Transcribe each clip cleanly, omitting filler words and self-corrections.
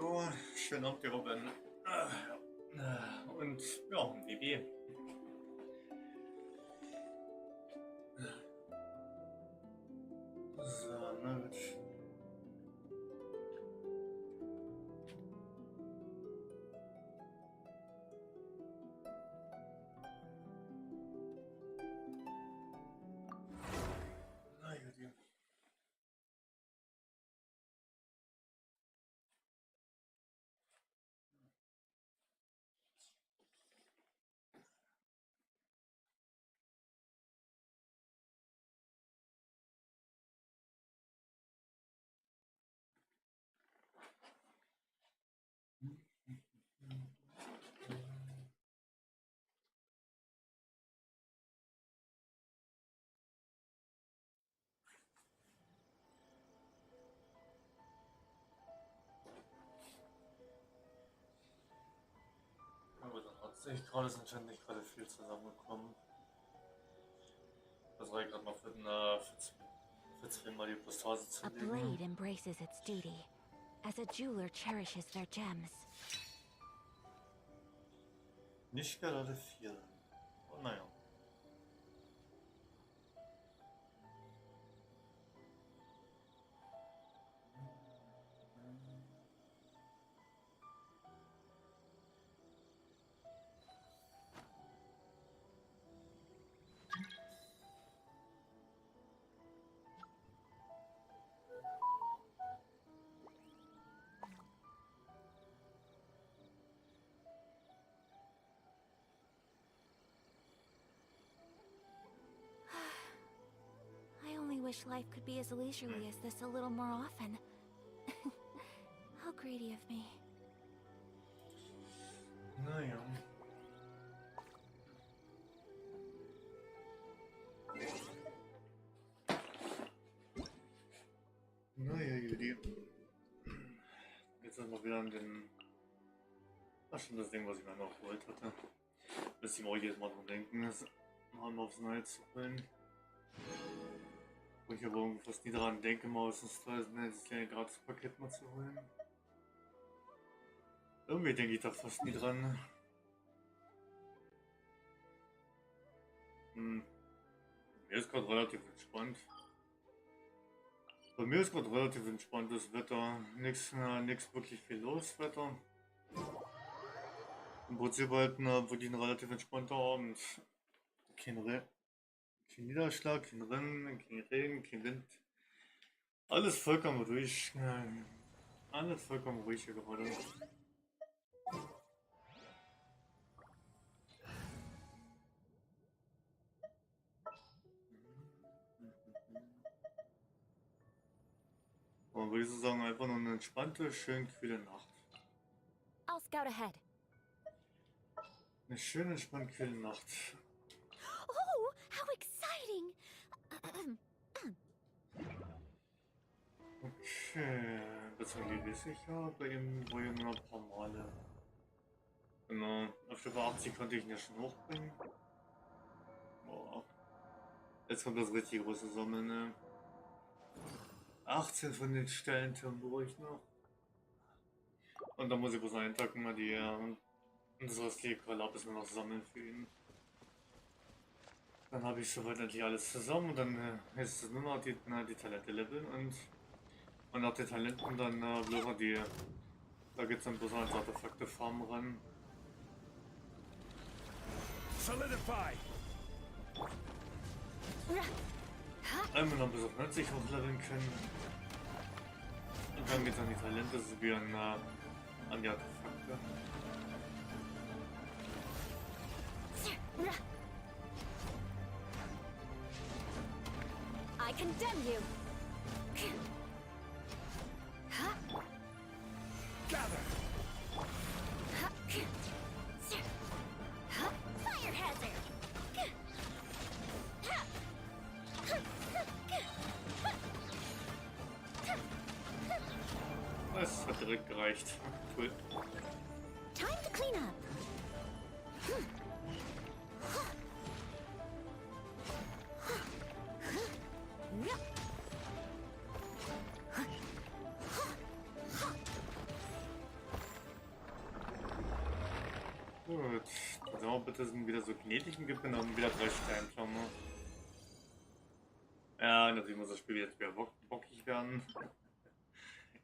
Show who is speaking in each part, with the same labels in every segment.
Speaker 1: hallo, schönen Abend, Robin. Und ja, WB. So, na gut. Na gut, ja. Aber dann hat sich gerade ist anscheinend nicht gerade viel zusammengekommen. Das war ja gerade mal für zweimal die Postase zu
Speaker 2: A
Speaker 1: legen.
Speaker 2: blade embraces its duty, as a jeweler cherishes their gems.
Speaker 1: Nicht gerade viel. Oh, naja.
Speaker 2: I only wish life could be as leisurely as this a little more often. How greedy of me.
Speaker 1: Naja. Naja, Judy. Jetzt sind wir wieder an den... Ach schon, das Ding, was ich mir noch geholt hatte. Müsste ich mir auch jedes Mal dran denken, das mal aufs Neue zu holen. Wo ich aber irgendwie fast nie daran denke, mal aus dem Style das kleine Gratis-Paket mal zu holen. Irgendwie denke ich da fast nie dran. Mir ist gerade relativ entspannt. Bei mir ist gerade relativ entspanntes Wetter. Nichts wirklich viel los, Wetter. Im Prinzip halt wirklich ein relativ entspannter Abend. Kein Niederschlag, kein Rennen, kein Regen, kein Wind. Alles vollkommen ruhig. Alles vollkommen ruhig hier gerade. Aber würde ich so sagen, einfach nur eine entspannte, schön kühle Nacht.
Speaker 2: I'll scout ahead.
Speaker 1: Eine schöne, entspannte, kühle Nacht.
Speaker 2: Oh, how exciting!
Speaker 1: Okay, das lese ich ja. Bei ihm war ja nur ein paar Male. Genau, auf Stufe 80 konnte ich ihn ja schon hochbringen. Boah. Jetzt kommt das richtig große Sammeln, ne? 18 von den Stellentürmen brauche ich noch. Und dann muss ich bloß einen Tag mal die das restliche Kollabis nur noch sammeln für ihn. Dann habe ich soweit endlich alles zusammen und dann ist es nur noch die Talente leveln und nach den Talenten dann bloß noch die. Da geht es dann bloß noch ans Artefakte Farm ran.
Speaker 3: Solidify!
Speaker 1: Einmal noch bis auf 90 hochleveln können. Und dann geht es an die Talente sowie an die Artefakte.
Speaker 2: I condemn you!
Speaker 3: Gather!
Speaker 2: Fire hazard!
Speaker 1: Das hat direkt gereicht. Cool.
Speaker 2: Time to clean up.
Speaker 1: Gut, dann sagen wir bitte, es sind wieder so gnädigen gibt und dann wieder 3 Steinflammen. Ja, natürlich muss das Spiel jetzt wieder bockig werden.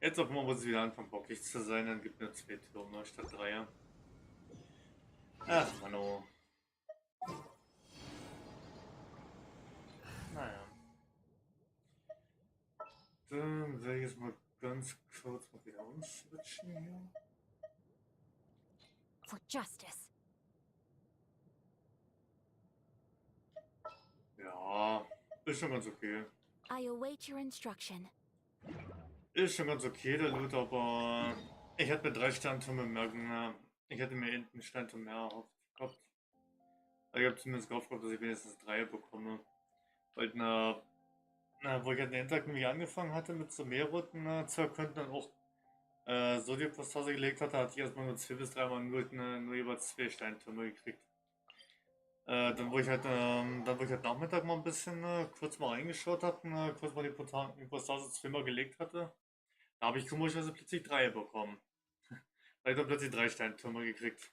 Speaker 1: Jetzt auf einmal muss es wieder anfangen bockig zu sein, dann gibt es nur 2 Türme statt 3. Ach Mann, oh. Naja. Dann werde ich jetzt mal ganz kurz mal wieder umswitchen hier.
Speaker 2: For justice.
Speaker 1: Ja, ist schon ganz okay.
Speaker 2: I await your instruction.
Speaker 1: Ist schon ganz okay, der Loot, aber ich hätte mir 3 Sterntürme merken. Ich hätte mir hinten Steinturm mehr erhofft gehabt. Ich habe zumindest gehofft, dass ich wenigstens 3 bekomme. Weil wo ich halt den Tag irgendwie angefangen hatte mit Sumeru-City zu erkunden und auch so die Postase gelegt hatte, hatte ich erstmal nur 2 bis 3 Mal nur jeweils 2 Steintürme gekriegt. Dann wo ich halt Nachmittag mal ein bisschen kurz mal reingeschaut habe, kurz mal die Postase 2 Mal gelegt hatte, da habe ich komischerweise plötzlich 3 bekommen. Da habe ich dann plötzlich 3 Steintürme gekriegt.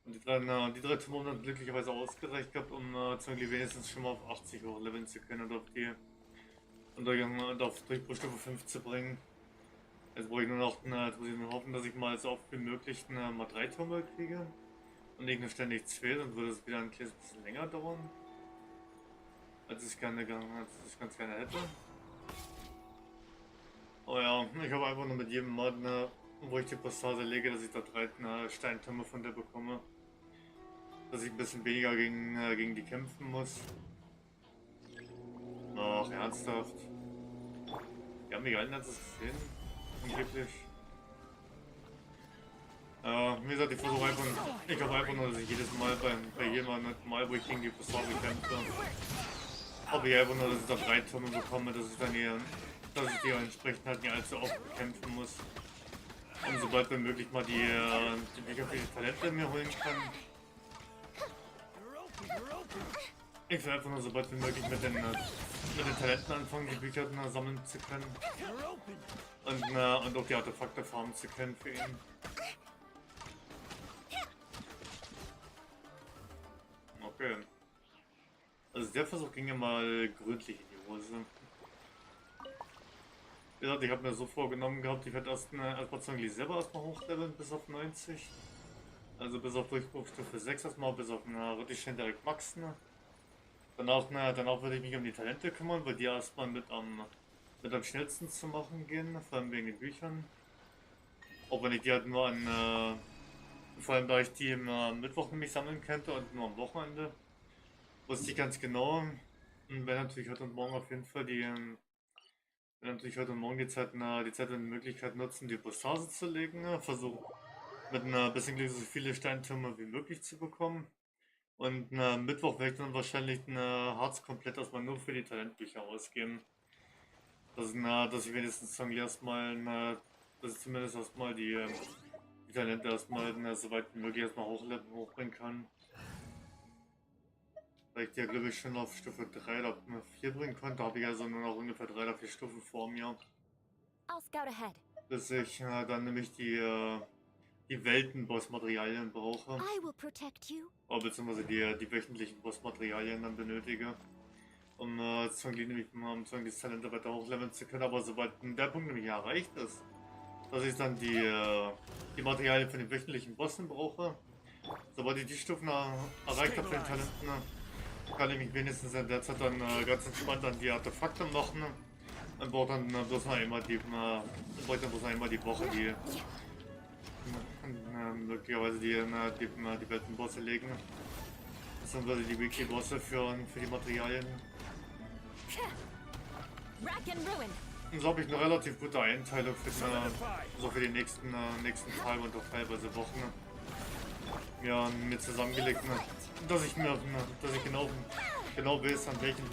Speaker 1: Und die 3 Türme haben dann glücklicherweise ausgereicht gehabt, um wenigstens schon mal auf 80 hochleveln zu können und auf Durchbruchstufe 5 zu bringen. Jetzt brauche ich nur noch jetzt muss ich nur hoffen, dass ich mal so oft wie möglich mal 3 Türme kriege. Und nicht nur ständig 2, dann würde es wieder ein kleines bisschen länger dauern. Als ich ganz gerne hätte. Oh ja, ich habe einfach nur mit jedem Mod, wo ich die Postase lege, dass ich da 3 Steintürme von der bekomme. Dass ich ein bisschen weniger gegen die kämpfen muss. Ach, ernsthaft. Die haben mich allen letztes gesehen. Angeblich. Wie gesagt, ich hoffe einfach nur, dass ich jedes Mal bei jedem Mal, wo ich gegen die Plattform kämpfe, hoffe ich einfach nur, dass ich da 3 Türme bekomme, dass ich die entsprechend halt nicht allzu oft bekämpfen muss. Und sobald wie möglich mal die Bücher für die Talente mir holen kann. Ich will einfach nur sobald wie möglich mit den Talenten anfangen, die Bücher sammeln zu können. Und auch die Artefakte farmen zu können für ihn. Okay. Also der Versuch ging ja mal gründlich in die Hose. Wie gesagt, ich habe mir so vorgenommen gehabt, ich werde erstmal selber hochleveln bis auf 90. Also bis auf Durchbruchstufe 6 erstmal, bis auf richtig schön direkt maxen. Danach würde ich mich um die Talente kümmern, weil die erstmal mit am schnellsten zu machen gehen, vor allem wegen den Büchern. Auch wenn ich die halt nur vor allem da ich die am Mittwoch nämlich sammeln könnte und nur am Wochenende. Wusste ich ganz genau. Und wenn natürlich heute und morgen auf jeden Fall die Zeit und die Möglichkeit nutzen, die Postase zu legen. Versuche mit ein bisschen Glück so viele Steintürme wie möglich zu bekommen. Und Mittwoch werde ich dann wahrscheinlich Harz komplett erstmal nur für die Talentbücher ausgeben. Dass ich wenigstens dass ich zumindest erstmal die Talente erstmal so weit wie möglich erstmal hochbringen kann. Weil ich die ja glaube ich schon auf Stufe 3 oder 4 bringen konnte, habe ich also nur noch ungefähr 3 oder 4 Stufen vor mir.
Speaker 2: I'll scout ahead.
Speaker 1: Bis ich dann nämlich die Welten-Boss-Materialien brauche.
Speaker 2: I will protect you.
Speaker 1: Beziehungsweise die wöchentlichen Boss-Materialien dann benötige. Um die Talente weiter hochleveln zu können. Aber sobald der Punkt nämlich erreicht ist, dass ich dann die Materialien für den wöchentlichen Bossen brauche, sobald ich die Stufen erreicht habe für den Talenten, kann ich mich wenigstens in der Zeit dann ganz entspannt an die Artefakte machen. Und brauche dann bloß noch einmal die Woche möglicherweise die Weltenbosse legen. Beziehungsweise die Weekly-Bosse für die Materialien. Und so habe ich eine relativ gute Einteilung für die nächsten Tage und auch teilweise Wochen mir zusammengelegt, dass ich genau weiß, an welchen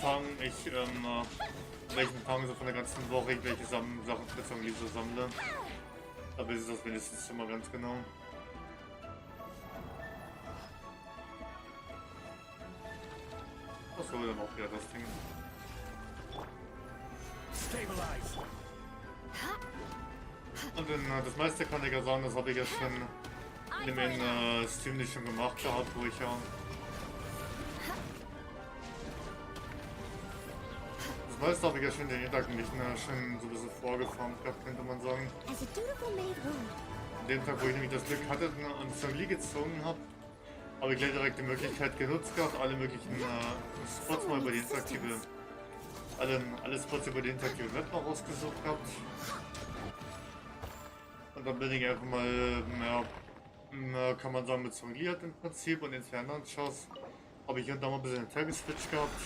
Speaker 1: Tagen so von der ganzen Woche ich welche Sachen so sammle. Da weiß ich das wenigstens immer ganz genau. Was soll denn auch wieder das Ding? Und das meiste kann ich ja sagen, das habe ich ja in dem Stream nicht schon gemacht gehabt, wo ich ja das meiste habe ich ja schon den Tag nicht schon so ein bisschen vorgeformt gehabt, könnte man sagen. An dem Tag, wo ich nämlich das Glück hatte und zum Lee gezogen habe ich gleich direkt die Möglichkeit genutzt gehabt, alle möglichen Spots mal über die interaktive, alle Spots über die interaktive Map mal rausgesucht gehabt. Und dann bin ich einfach mal, ja, kann man sagen, mit Lee halt im Prinzip und in Fernanschauss habe ich hier und da mal ein bisschen einen Tageswitch gehabt.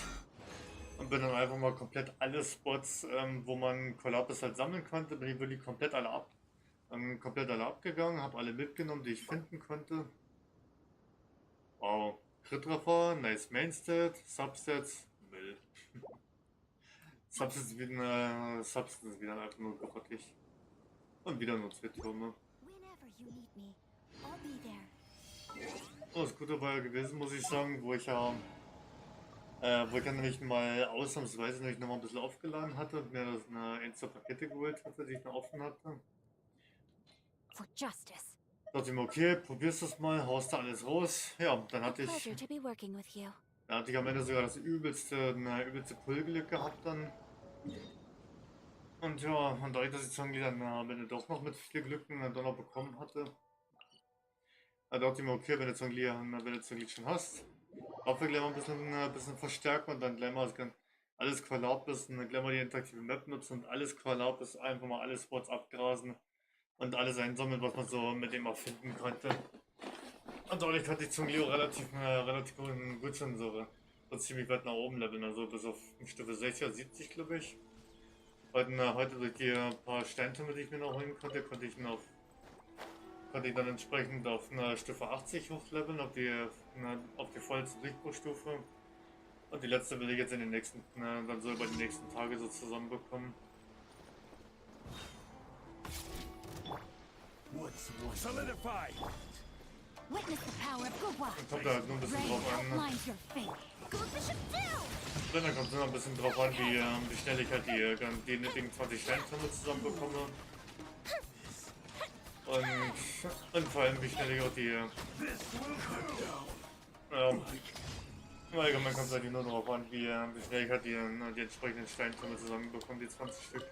Speaker 1: Und bin dann einfach mal komplett alle Spots, wo man Kollabis halt sammeln konnte, bin ich wirklich komplett alle abgegangen, habe alle mitgenommen, die ich finden konnte. Wow. Crit-Treffer, nice Mainstat, Substats, Müll. Substats wieder einfach nur grottig. Und wieder nur 2 Türme. Oh, das Gute war ja gewesen, muss ich sagen, wo ich ja nämlich mal ausnahmsweise nämlich noch mal ein bisschen aufgeladen hatte und mir das eine Insta Pakete geholt hatte, die ich noch offen hatte. Dachte ich mir, okay, probierst das mal, haust da alles raus. Ja, dann hatte ich am Ende sogar das übelste Pull-Glück gehabt dann. Und ja, und dadurch, dass ich dann am Ende doch noch mit viel Glück einen Donner bekommen hatte, da dachte ich mir, okay, wenn du Zonglied schon hast, dafür gleich mal ein bisschen verstärken und dann gleich mal alles Qualab ist und dann gleich mal die interaktive Map nutzen und alles Qualab ist, einfach mal alle Spots abgrasen und alles einsammeln, was man so mit dem auch finden konnte. Und dadurch hatte ich zum Leo relativ gut schon so ziemlich weit nach oben leveln, also bis auf Stufe 60 oder 70, glaube ich. Heute durch die paar Steintürme, die ich mir noch holen konnte, konnte ich dann entsprechend auf eine Stufe 80 hochleveln, auf die vollste Durchbruchstufe. Und die letzte will ich jetzt in den nächsten, dann so über die nächsten Tage so zusammenbekommen.
Speaker 3: Solidify.
Speaker 1: Kommt da halt nur ein bisschen drauf an. Dann kommt es nur ein bisschen drauf an, wie schnell ich halt die nötigen 20 Steintürme zusammenbekomme. Und vor allem, wie schnell ich auch allgemein kommt es halt nur darauf an, wie schnell ich halt die entsprechenden Steintürme zusammenbekomme, die 20 Stück.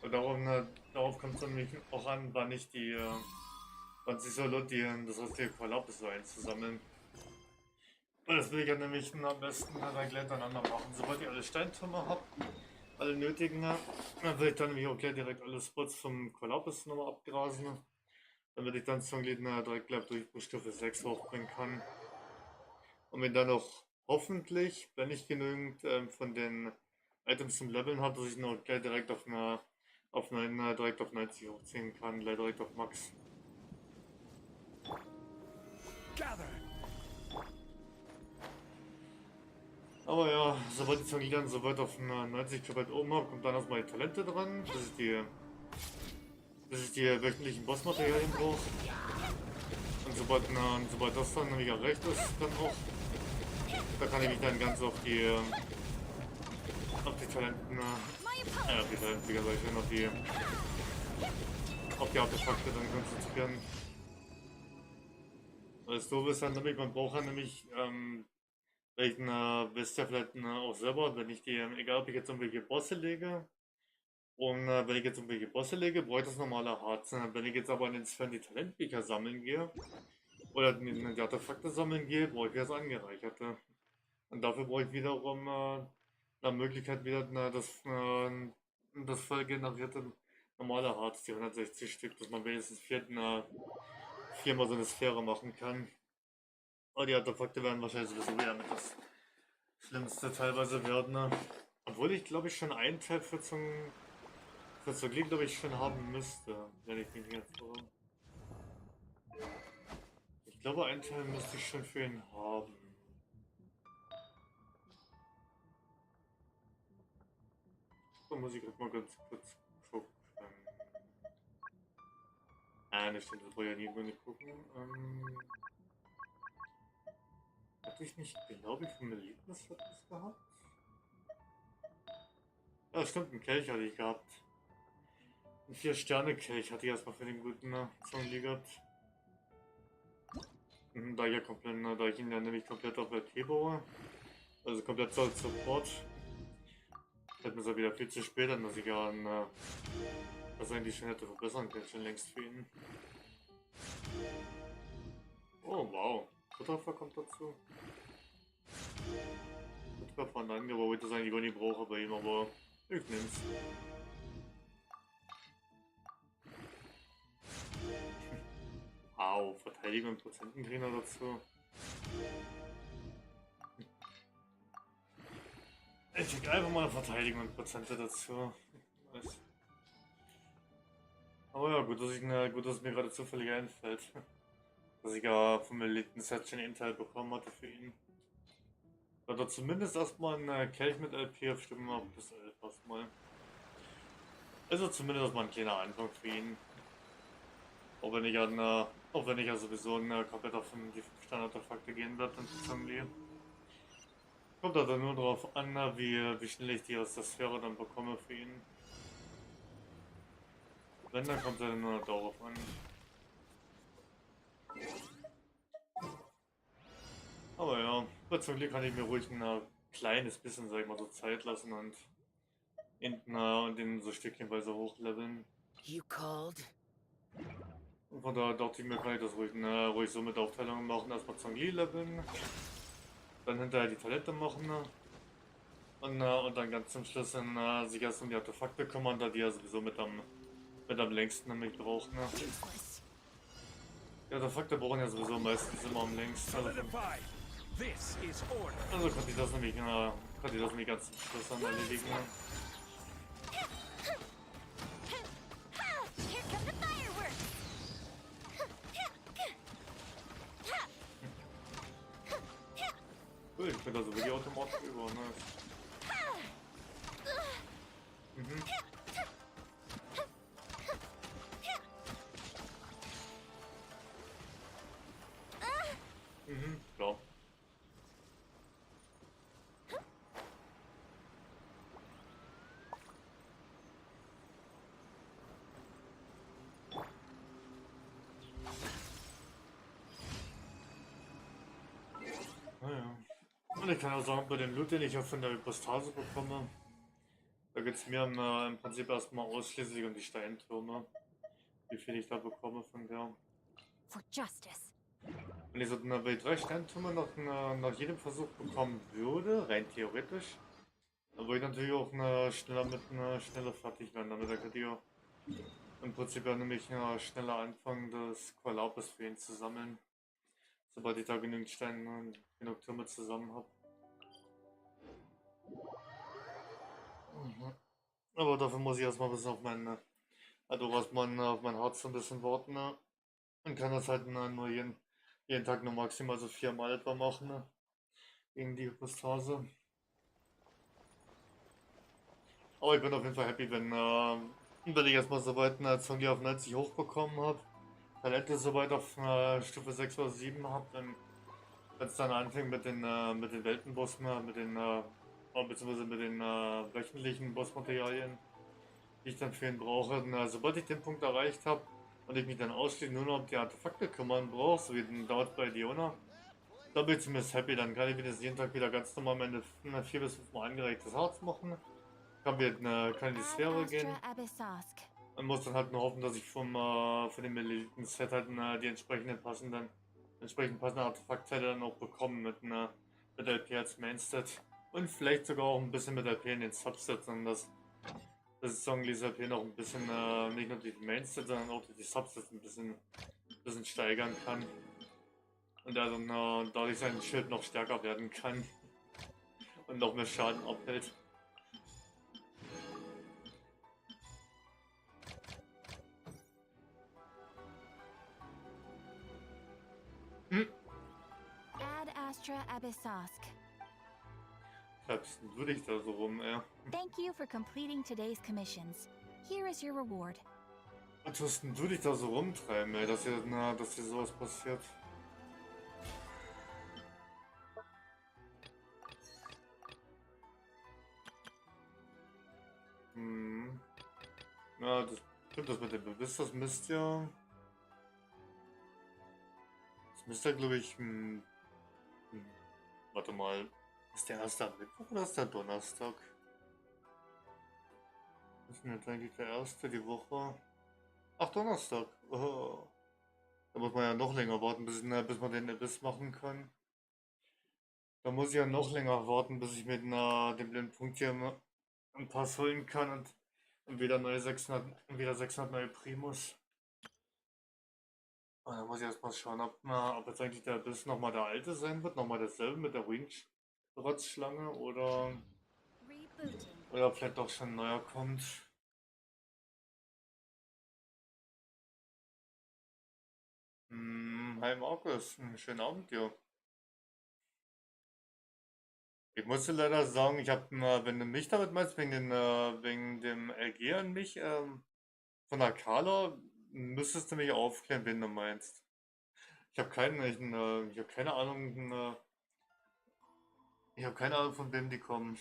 Speaker 1: Und darauf kommt es nämlich auch an, wann es sich so lohnt, das restliche Kollabis so einzusammeln. Und das will ich ja nämlich am besten dann gleich hintereinander machen. Sobald ich alle Steintürme habe, alle nötigen, dann will ich dann nämlich auch gleich direkt alle Spots vom Kollabis nochmal abgrasen. Damit ich dann Zonglied direkt gleich durch Stufe 6 hochbringen kann. Und wenn dann noch hoffentlich, wenn ich genügend von den Items zum Leveln habe, dass ich noch gleich direkt direkt auf 90 hochziehen kann, gleich direkt auf Max. Aber ja, sobald die Zonglied dann soweit auf 90 weit oben habe, kommt dann erstmal die Talente dran, bis ich die wöchentlichen Bossmaterialien brauche. Und sobald das dann nämlich erreicht ist, dann auch, da kann ich mich dann ganz auf die Talenten, auf die Artefakte dann konzentrieren. Weil es doof ist dann nämlich, man braucht dann nämlich, wisst ihr vielleicht auch selber, wenn ich egal ob ich jetzt irgendwelche Bosse lege, und wenn ich jetzt irgendwelche Bosse lege, brauche ich das normale Harz. Wenn ich jetzt aber in den Sphären die Talentbücher sammeln gehe, oder die Artefakte sammeln gehe, brauche ich das Angereicherte. Und dafür brauche ich wiederum eine Möglichkeit, wieder das voll generierte normale Harz, die 160 Stück, dass man wenigstens viermal so eine Sphäre machen kann. Aber die Artefakte werden wahrscheinlich sowieso wieder mit das Schlimmste teilweise werden. Obwohl ich glaube ich schon einen Teil für Zonglied glaube ich schon haben müsste, wenn ich mich jetzt so. Ich glaube einen Teil müsste ich schon für ihn haben. So muss ich gerade mal ganz kurz gucken. Ne, stimmt, das wollte ich ja nie gucken. Hatte ich nicht, glaube ich, vom Erlebnis gehabt? Ja, stimmt, einen Kelch hatte ich gehabt. Ein 4-Sterne-Kelch hatte ich erstmal für den guten Zonglied gehabt. Da ich ihn ja nämlich komplett auf LP baue, also komplett als Support, hätten wir es ja wieder viel zu spät an, dass ich ja das eigentlich schon hätte verbessern können, schon längst für ihn. Oh wow, Futterfer kommt dazu. Futterfer ein Angebot, das eigentlich gar nicht brauche bei ihm, aber ich nehm's. Au, Verteidigung und Prozententrainer dazu. Ich krieg einfach mal Verteidigung und Prozente dazu. Nice. Aber ja, gut, gut, dass es mir gerade zufällig einfällt. Dass ich ja vom Eliten-Set schon einen Teil bekommen hatte für ihn. Oder zumindest erstmal ein Kelch mit LP auf Stimmen ab bis 11 erstmal. Also zumindest erstmal ein kleiner Anfang für ihn. Auch wenn ich ja sowieso komplett auf die 5 Standard-Artefakte gehen werde und Zangli. Kommt also nur darauf an, wie schnell ich die aus der Sphäre dann bekomme für ihn. Wenn, dann kommt er nur darauf an. Aber ja, zum Glück kann ich mir ruhig ein kleines bisschen, sag ich mal, so Zeit lassen und und den so stückchenweise hochleveln.
Speaker 4: You called?
Speaker 1: Und von daher dachte ich mir, kann ich das ruhig so mit Aufteilungen machen. Erstmal Zangli leveln, dann hinterher die Talente machen und dann ganz zum Schluss sich erst um die Artefakte kümmern, da die ja sowieso mit am längsten nämlich brauchen.
Speaker 4: Useless.
Speaker 1: Die Artefakte brauchen ja sowieso meistens immer am längsten.
Speaker 3: Solidify. This is order.
Speaker 1: Also konnte ich das nämlich ganz zum Schluss dann erledigen.
Speaker 2: Here come the fireworks!
Speaker 1: Cool, ich bin da so wirklich automatisch über, nice. Mhm. Mhm, klar. Naja. Und ich kann auch sagen, bei dem Loot, den ich ja von der Hypostase bekomme, da geht es mir im Prinzip erstmal ausschließlich um die Steintürme. Wie viel ich da bekomme von der.
Speaker 2: For justice.
Speaker 1: Wenn ich so bei 3 Steintürme nach jedem Versuch bekommen würde, rein theoretisch, dann würde ich natürlich auch schneller fertig werden. Damit könnte ich auch im Prinzip ja nämlich schneller anfangen, das Kollabis für ihn zu sammeln. Sobald ich da genügend Steine und genug Türme zusammen habe. Mhm. Aber dafür muss ich erstmal ein bisschen auf auf mein Herz so ein bisschen warten. Ne? Und kann das halt nur jeden Tag nur maximal so 4-mal etwa machen. Ne? Gegen die Hypostase. Aber ich bin auf jeden Fall happy, wenn ich erstmal soweit eine Zombie auf 90 hochbekommen habe. Talente soweit auf Stufe 6 oder 7 habe, dann wenn es dann anfängt mit den Weltenbossen, beziehungsweise mit den wöchentlichen Bossmaterialien, die ich dann für ihn brauche. Und, sobald ich den Punkt erreicht habe und ich mich dann ausschließlich nur noch um die Artefakte kümmern brauche, so wie den dauert bei Diona, dann bin ich zumindest happy. Dann kann ich wenigstens jeden Tag wieder ganz normal meine 4 bis 5 Mal angeregtes Harz machen. Kann in die Sphäre gehen. Man muss dann halt nur hoffen, dass ich von dem Eliten-Set halt die entsprechend passenden Artefaktteile dann auch bekomme mit LP als Mainset. Und vielleicht sogar auch ein bisschen mit LP in den Subsets, und das Songlis LP noch ein bisschen, nicht nur die Mainset, sondern auch die Subsets ein bisschen steigern kann. Und er dann dadurch sein Schild noch stärker werden kann. Und noch mehr Schaden abhält.
Speaker 2: Ad Astra Abyssosk.
Speaker 1: Treibst du dich da so rum, ey?
Speaker 2: Thank you for completing today's commissions. Here is your reward.
Speaker 1: Was tust denn du dich da so rumtreiben, ey, dass hier sowas passiert? Hm. Ja, das mit dem Bewusstsein Mist ja. müsste, glaube ich, warte mal, ist der erste am Mittwoch oder ist der Donnerstag? Was ist denn jetzt eigentlich der erste die Woche? Ach, Donnerstag. Oh. Da muss man ja noch länger warten, bis man den Abyss machen kann. Da muss ich ja noch länger warten, bis ich mit dem blinden Punkt hier ein Pass holen kann und wieder 600 neue Primus. Und dann muss ich erstmal schauen, ob jetzt eigentlich der Abyss nochmal der alte sein wird, nochmal derselbe mit der Wing-Rotzschlange
Speaker 2: Rebooting.
Speaker 1: oder vielleicht doch schon ein neuer kommt. Hi Markus, einen schönen Abend dir. Ich musste leider sagen, wenn du mich damit meinst, wegen dem LG an mich, von der Carla, müsstest du mich aufklären, wen du meinst. Ich habe keine Ahnung, ich habe keine Ahnung, von wem die kommen.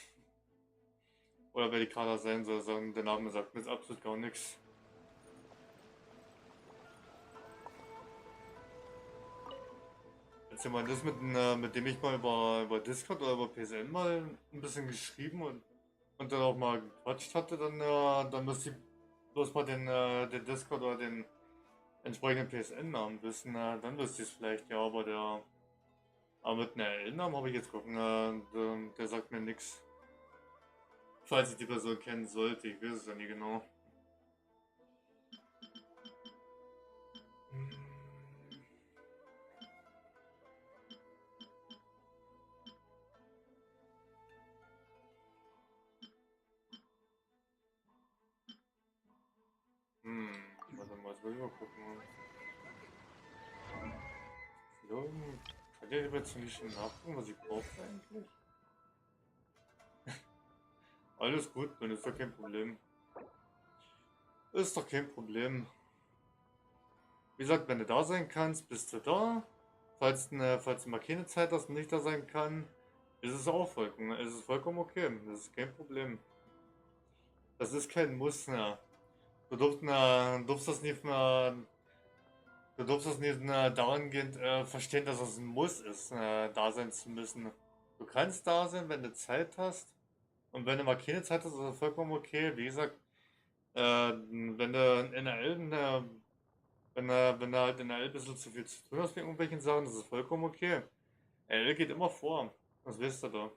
Speaker 1: Oder wer die Carla sein soll, sagen, der Name sagt mir jetzt absolut gar nichts. Als jemand ist, mit dem ich mal über Discord oder über PSN mal ein bisschen geschrieben und dann auch mal gequatscht hatte, dann müsste ich bloß mal den Discord oder den entsprechenden PSN-Namen wissen. Dann wüsste ich es vielleicht, ja, aber mit einem L-Namen habe ich jetzt gucken, der sagt mir nichts. Falls ich die Person kennen sollte, ich weiß es ja nie genau. Warte mal, jetzt will ich mal gucken. Ja, kann der jetzt nicht schon nachgucken, was ich brauche eigentlich? Alles gut, dann ist doch kein Problem. Ist doch kein Problem. Wie gesagt, wenn du da sein kannst, bist du da. Falls du mal keine Zeit hast und nicht da sein kann, ist es vollkommen okay. Das ist kein Problem. Das ist kein Muss, ne? Du darfst das nicht mehr, du darfst das nicht dahingehend verstehen, dass es ein Muss ist, da sein zu müssen. Du kannst da sein, wenn du Zeit hast. Und wenn du mal keine Zeit hast, ist das vollkommen okay. Wie gesagt, wenn du in der Elben, wenn du halt in der L ein bisschen zu viel zu tun hast mit irgendwelchen Sachen, das ist vollkommen okay. L geht immer vor. Was wisst ihr da?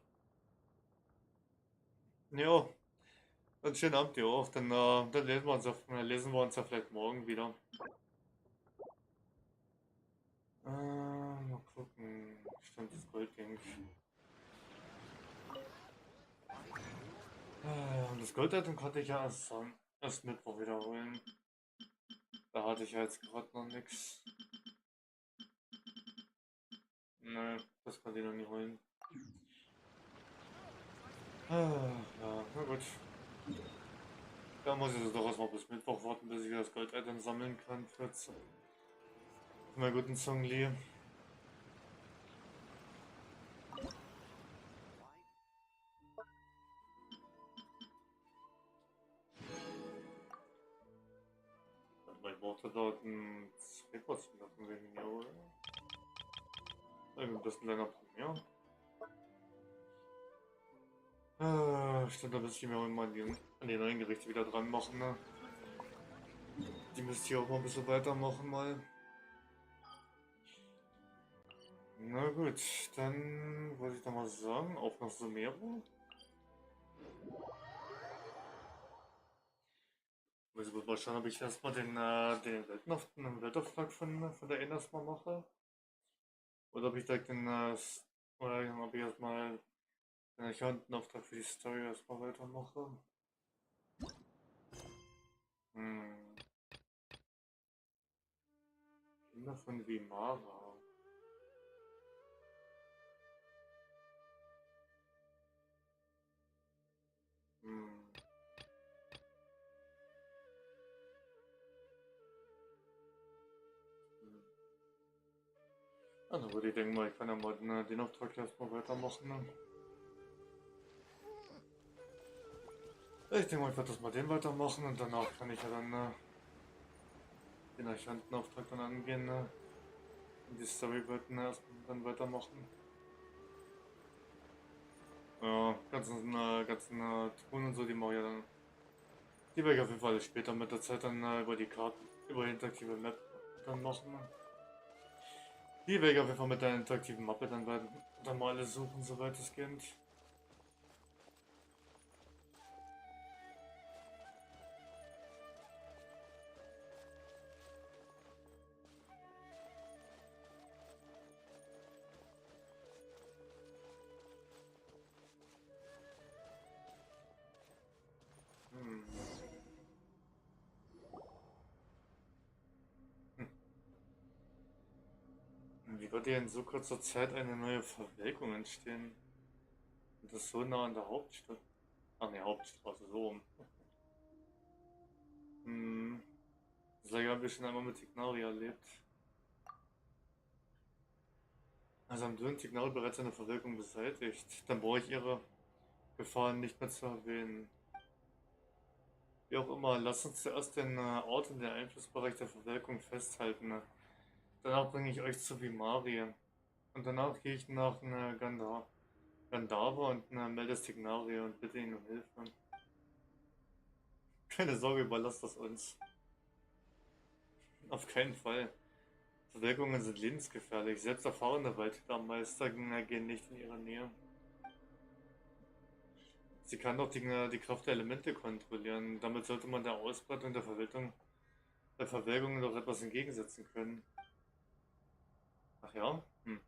Speaker 1: Jo, dann schönen Abend dir auch. Dann lesen wir uns ja vielleicht morgen wieder. Mal gucken. Stimmt, das Goldding. Und das Golditem konnte ich ja erst Mittwoch wiederholen. Da hatte ich ja jetzt gerade noch nichts. Nö, das konnte ich noch nie holen. Ja, na gut. Da muss ich also doch erstmal bis Mittwoch warten, bis ich das Gold-Item sammeln kann für meinen guten Song Lee. Aber ich brauchte dort ein Reports von wegen mir, oder? Ein bisschen länger Premiere. Stimmt, da müsste ich mir auch mal an die neuen Gerichte wieder dran machen, ne? Die müsste ich auch mal ein bisschen weitermachen mal. Na gut, dann wollte ich noch mal sagen, auf nach Sumeru. Ich muss mal schauen, ob ich erstmal den Weltauftrag von der Enas mal mache. Oder ob ich direkt oder ob ich erstmal den Accountenauftrag für die Story erstmal weitermache. Hm. Kinder von Vimara. Hm. Also würde ich denken mal, ich kann ja mal den Auftrag erstmal weitermachen. Ne? Ich denke mal, ich werde das mal den weitermachen und danach kann ich ja dann den Accountenauftrag dann angehen. Ne? Und die Story wollten wir erstmal dann weitermachen. Ja, ganzen Truhen und so, die mache ich ja dann. Die werde ich auf jeden Fall später mit der Zeit dann über die Karten, über die interaktive Map dann machen. Die werde ich auf jeden Fall mit der interaktiven Mappe dann mal alles suchen, soweit es geht. Hm. Wie wird hier in so kurzer Zeit eine neue Verwelkung entstehen? Und das so nah an der Hauptstadt? Ach ne, Hauptstraße, so rum. Hm. Das habe ich schon einmal mit Tignari erlebt. Also haben du und Tignari bereits eine Verwelkung beseitigt. Dann brauche ich ihre Gefahren nicht mehr zu erwähnen. Wie auch immer, lass uns zuerst den Ort und den Einflussbereich der Verwelkung festhalten. Ne? Danach bringe ich euch zu Vimari. Und danach gehe ich nach Gandhara und melde Tignari und bitte ihn um Hilfe. Keine Sorge, überlasst das uns. Auf keinen Fall. Verwelkungen sind lebensgefährlich. Selbst erfahrene Waldhütermeister gehen nicht in ihre Nähe. Sie kann doch die Kraft der Elemente kontrollieren. Damit sollte man der Ausbreitung der Verwelkungen doch etwas entgegensetzen können. Ach ja? Hm.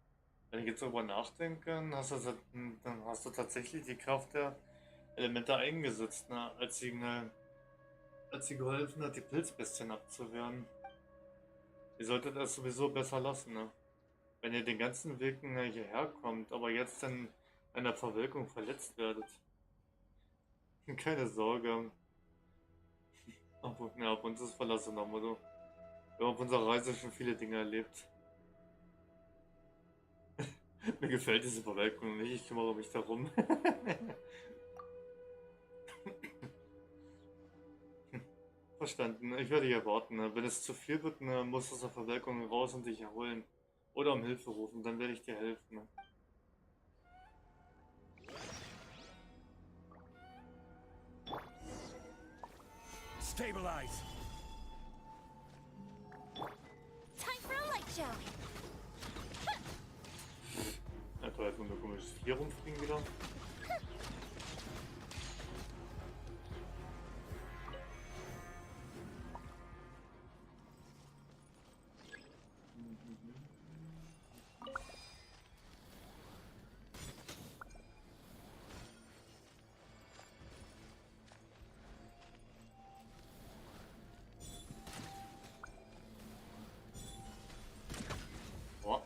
Speaker 1: Wenn ich jetzt darüber nachdenke, dann hast du tatsächlich die Kraft der Elemente eingesetzt, ne? Als sie geholfen hat, die Pilzbestien abzuwehren. Ihr solltet das sowieso besser lassen, ne? Wenn ihr den ganzen Weg hierher kommt, aber jetzt in einer Verwelkung verletzt werdet. Keine Sorge. Auf uns ist Verlass und Motto. Wir haben auf unserer Reise schon viele Dinge erlebt. Mir gefällt diese Verwelkung nicht, ich kümmere mich darum. Verstanden, ich werde hier warten. Ne? Wenn es zu viel wird, ne, musst du aus der Verwelkung raus und dich erholen. Oder um Hilfe rufen, dann werde ich dir helfen. Ne?
Speaker 3: Stabilize.
Speaker 2: Time for a light show.
Speaker 1: Ja, da jetzt nur ein komisches Vier rumfliegen wieder. Boah.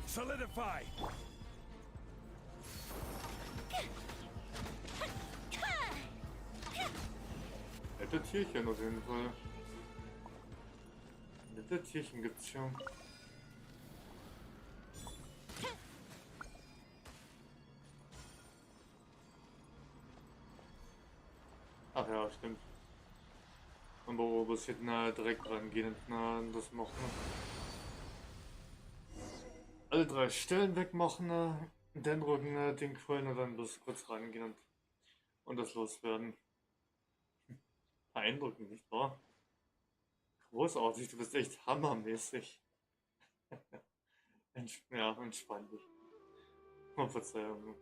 Speaker 3: Solidify.
Speaker 1: Nette Tierchen auf jeden Fall. Nette Tierchen gibt's hier. Ach ja, stimmt. Und wo wir jetzt direkt rangehen und das machen. Alle drei Stellen wegmachen, den Rücken, den Quellen und dann bloß kurz rangehen und das loswerden. Beeindruckend, nicht wahr? Großartig, du bist echt hammermäßig. Ja, entspann dich. Oh, Verzeihung.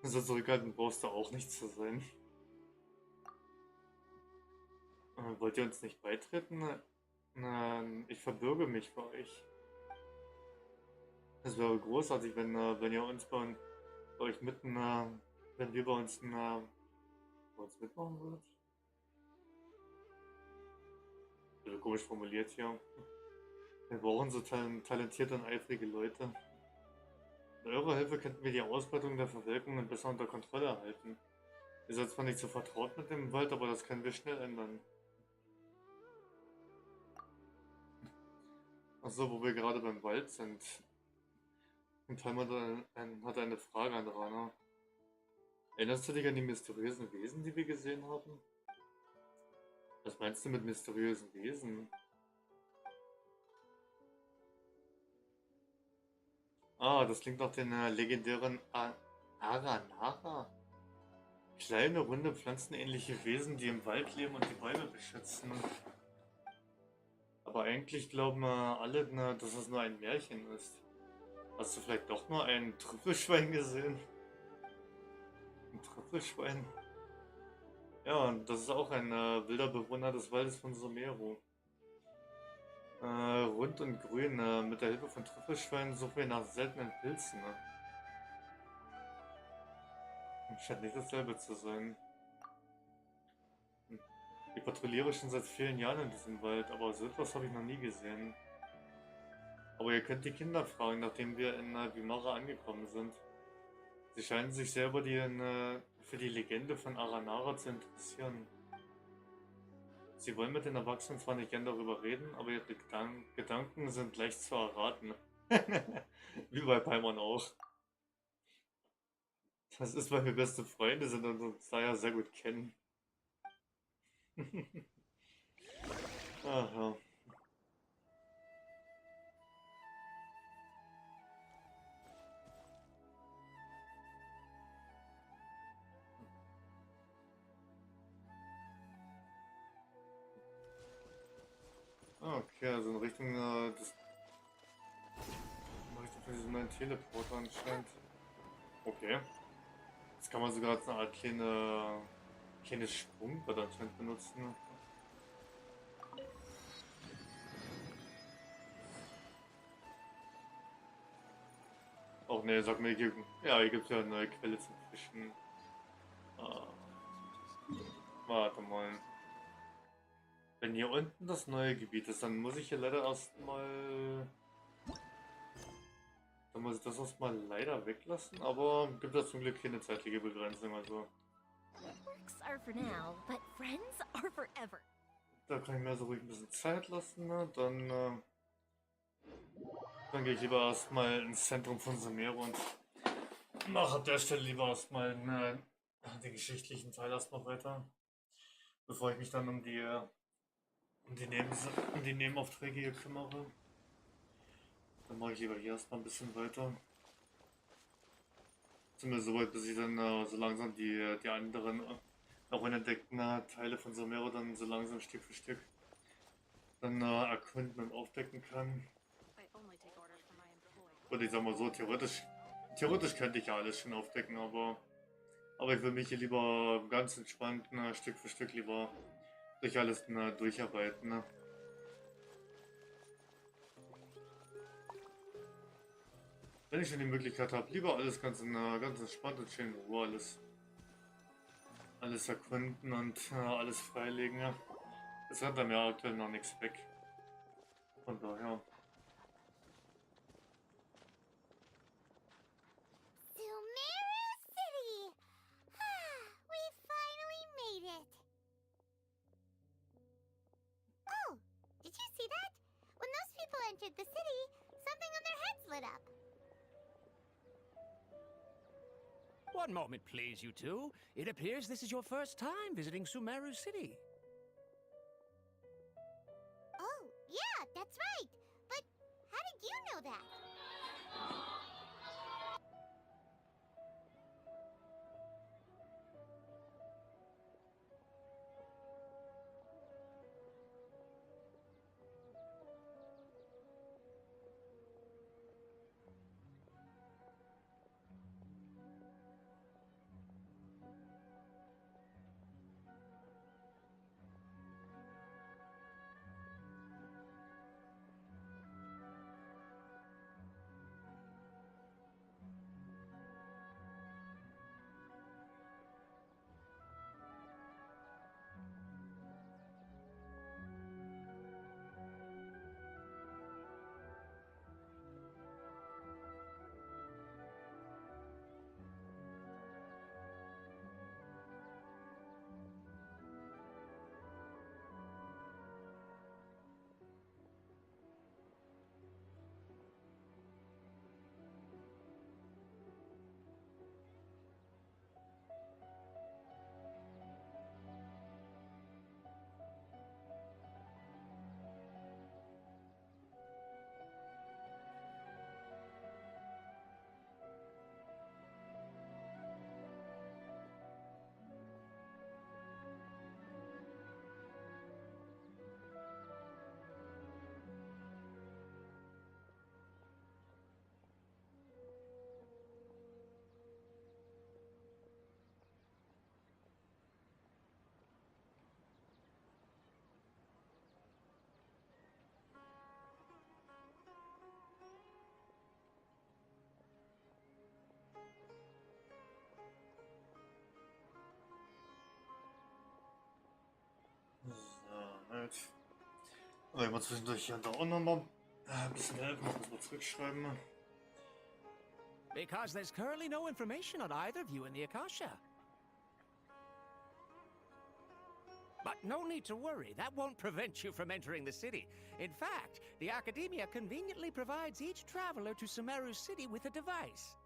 Speaker 1: So zurückhaltend brauchst du auch nicht zu sein. Wollt ihr uns nicht beitreten? Ich verbürge mich für euch. Es wäre großartig, wenn ihr bei euch mitten, wenn wir bei uns mitmachen würdet. Also komisch formuliert hier. Wir brauchen so talentierte und eifrige Leute. Mit eurer Hilfe könnten wir die Ausbreitung der Verwelkungen besser unter Kontrolle erhalten. Ihr seid zwar nicht so vertraut mit dem Wald, aber das können wir schnell ändern. Achso, wo wir gerade beim Wald sind. Und Talmud hat eine Frage an Rana. Erinnerst du dich an die mysteriösen Wesen, die wir gesehen haben? Was meinst du mit mysteriösen Wesen? Ah, das klingt nach den legendären Aranara. Kleine, runde, pflanzenähnliche Wesen, die im Wald leben und die Bäume beschützen. Aber eigentlich glauben alle, dass es nur ein Märchen ist. Hast du vielleicht doch nur ein Trüffelschwein gesehen? Ein Trüffelschwein? Ja, und das ist auch ein wilder Bewohner des Waldes von Sumeru. Rund und grün, mit der Hilfe von Trüffelschweinen suchen wir nach seltenen Pilzen. Ne? Scheint nicht dasselbe zu sein. Hm. Ich patrouilliere schon seit vielen Jahren in diesem Wald, aber so etwas habe ich noch nie gesehen. Aber ihr könnt die Kinder fragen, nachdem wir in Vimara angekommen sind. Sie scheinen sich selber für die Legende von Aranara zu interessieren. Sie wollen mit den Erwachsenen zwar nicht gern darüber reden, aber ihre Gedanken sind leicht zu erraten. Wie bei Paimon auch. Das ist, weil wir beste Freunde sind und uns daher sehr gut kennen. Aha. Okay, also in Richtung in Richtung von diesem neuen Teleporter anscheinend. Okay. Jetzt kann man sogar als eine Art kleines Sprungbrett anscheinend benutzen. Auch ne, sag mir, hier gibt es ja eine neue Quelle zum Fischen. Ah, warte mal. Wenn hier unten das neue Gebiet ist, dann muss ich hier leider erstmal. Dann muss ich das erstmal leider weglassen, aber gibt es zum Glück keine zeitliche Begrenzung, also.
Speaker 2: Works are for now, but friends are forever.
Speaker 1: Da kann ich mir so ruhig ein bisschen Zeit lassen, ne? Dann gehe ich lieber erstmal ins Zentrum von Sumeru und mache an der Stelle lieber erstmal den geschichtlichen Teil erstmal weiter, bevor ich mich dann um die Nebenaufträge hier kümmere. Dann mache ich lieber hier erstmal ein bisschen weiter. Zumindest so weit, bis ich dann so langsam die anderen noch unentdeckten Teile von Sumeru dann so langsam Stück für Stück dann erkunden und aufdecken kann. Und ich sag mal so, theoretisch könnte ich ja alles schon aufdecken, aber ich will mich hier lieber ganz entspannt Stück für Stück lieber durch alles durcharbeiten. Ne? Wenn ich schon die Möglichkeit habe, lieber alles ganz entspannt und schön in Ruhe alles erkunden und alles freilegen. Ja. Es rennt mir aktuell noch nichts weg. Von daher.
Speaker 2: Sumeru-City! We finally made it! Oh, did you see that? When those people entered the city, something on their heads lit up.
Speaker 3: One moment, please, you two. It appears this is your first time visiting Sumeru-City.
Speaker 2: Oh, yeah, that's right. But how did you know that?
Speaker 1: Aber immer zwischendurch hier und da auch nochmal ein bisschen helfen, muss man zurückschreiben.
Speaker 3: Because there's currently no information on either of you in the Akasha. But no need to worry, that won't prevent you from entering the city. In fact, the Academia conveniently provides each traveler to Sumeru-City with a device.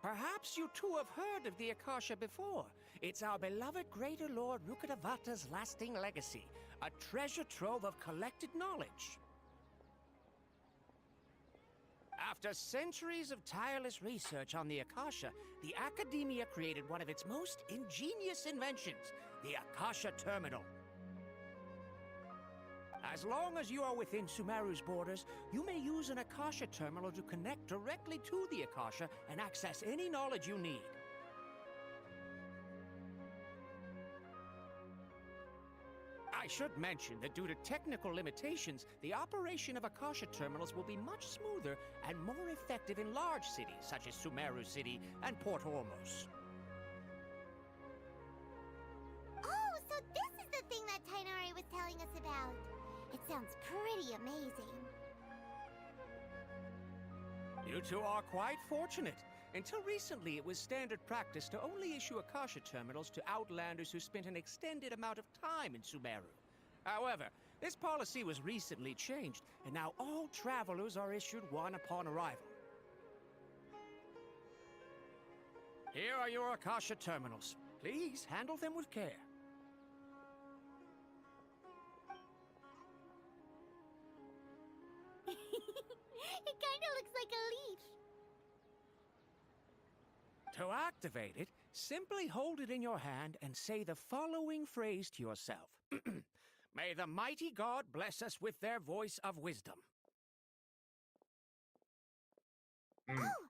Speaker 3: Perhaps you too have heard of the Akasha before. It's our beloved Greater Lord Rukkhadevata's lasting legacy, a treasure trove of collected knowledge. After centuries of tireless research on the Akasha, the Academia created one of its most ingenious inventions, the Akasha Terminal. As long as you are within Sumeru's borders, you may use an Akasha terminal to connect directly to the Akasha and access any knowledge you need. I should mention that due to technical limitations, the operation of Akasha terminals will be much smoother and more effective in large cities such as Sumeru-City and Port Ormos.
Speaker 4: Oh, so this is the thing that Tainari was telling us about. It sounds pretty amazing.
Speaker 3: You two are quite fortunate. Until recently, it was standard practice to only issue Akasha terminals to outlanders who spent an extended amount of time in Sumeru. However, this policy was recently changed, and now all travelers are issued one upon arrival. Here are your Akasha terminals. Please handle them with care.
Speaker 4: It kinda looks like a leaf.
Speaker 3: To activate it, simply hold it in your hand and say the following phrase to yourself. May the mighty God bless us with their voice of wisdom.
Speaker 4: Oh,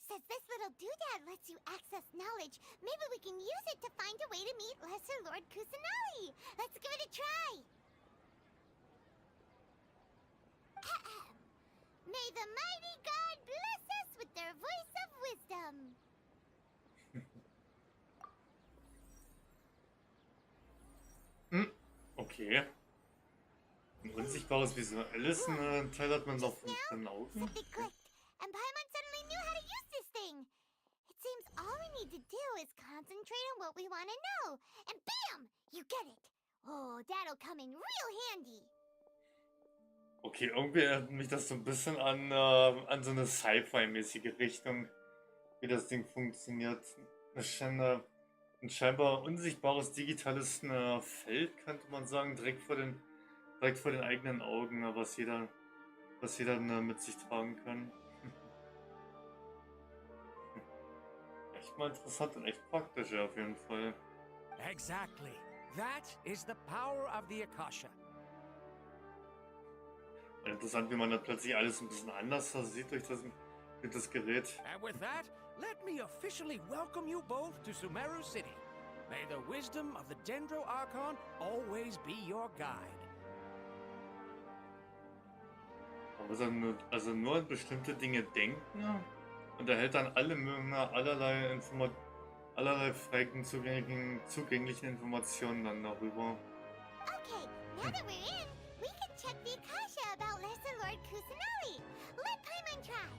Speaker 4: says this little doodad lets you access knowledge. Maybe we can use it to find a way to meet Lesser Lord Kusanagi. Let's give it a try. Ahem. May the mighty God bless us with their voice of wisdom.
Speaker 1: Okay. Ein unsichtbares visuelles Teil hat man auf den Augen.
Speaker 4: Something clicked, and Paimon suddenly knew how to use this thing. It seems all we need to do is concentrate on what we want to know, and bam! You get it. Oh, that'll come in real handy.
Speaker 1: Okay, irgendwie erinnert mich das so ein bisschen an so eine Sci-Fi-mäßige Richtung, wie das Ding funktioniert. Ein scheinbar unsichtbares digitales Feld, könnte man sagen, direkt vor den eigenen Augen, was jeder mit sich tragen kann. Echt mal interessant und echt praktisch, ja, auf jeden Fall.
Speaker 3: Exactly. That is the power of the Akasha.
Speaker 1: Interessant, wie man da plötzlich alles ein bisschen anders sieht durch das Gerät.
Speaker 3: And with that, let me officially welcome you both to Sumeru-City. May the wisdom of the Dendro Archon always be your guide.
Speaker 1: Man muss dann also nur an bestimmte Dinge denken und erhält dann allerlei frei zugänglichen Informationen dann darüber.
Speaker 4: Okay, now that we're in, we can check the Akasha about Lesser Lord Kusanagi. Let Paimon try.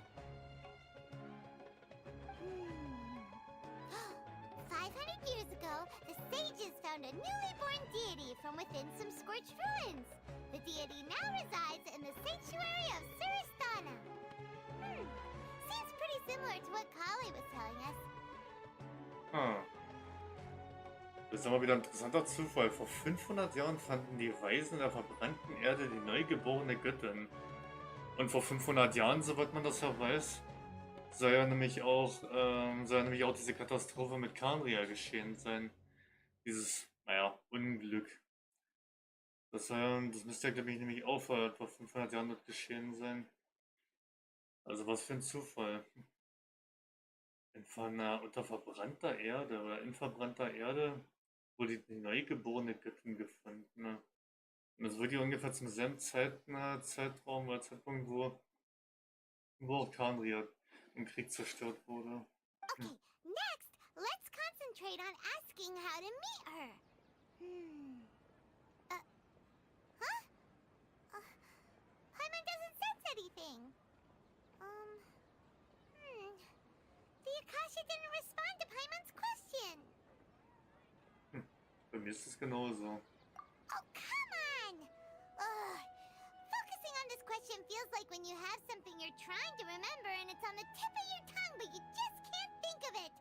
Speaker 4: 500 years ago, the sages found a newly born deity from within some scorched ruins. The deity now resides in the sanctuary of Suristana. Seems pretty similar to what Kali was telling us.
Speaker 1: Das ist aber wieder ein interessanter Zufall. Vor 500 Jahren fanden die Weisen der verbrannten Erde die neugeborene Göttin. Und vor 500 Jahren, soweit man das ja weiß, soll ja nämlich auch diese Katastrophe mit Kandria geschehen sein. Dieses, Unglück. Das müsste ja, glaube ich, nämlich auch vor etwa 500 Jahren dort geschehen sein. Also was für ein Zufall. Unter verbrannter Erde oder in verbrannter Erde wurde die neugeborene Göttin gefunden. Ne? Und das wurde ja ungefähr zum selben Zeitraum oder Zeitpunkt, wo auch Kandria im Krieg zerstört wurde.
Speaker 4: Okay, next, let's concentrate on asking how to meet her. Huh? deity thing. The Akasha didn't respond to Paimon's question.
Speaker 1: Bei mir ist es genauso.
Speaker 4: Oh, come on! Ugh. Focusing on this question feels like when you have something you're trying to remember and it's on the tip of your tongue, but you just can't think of it.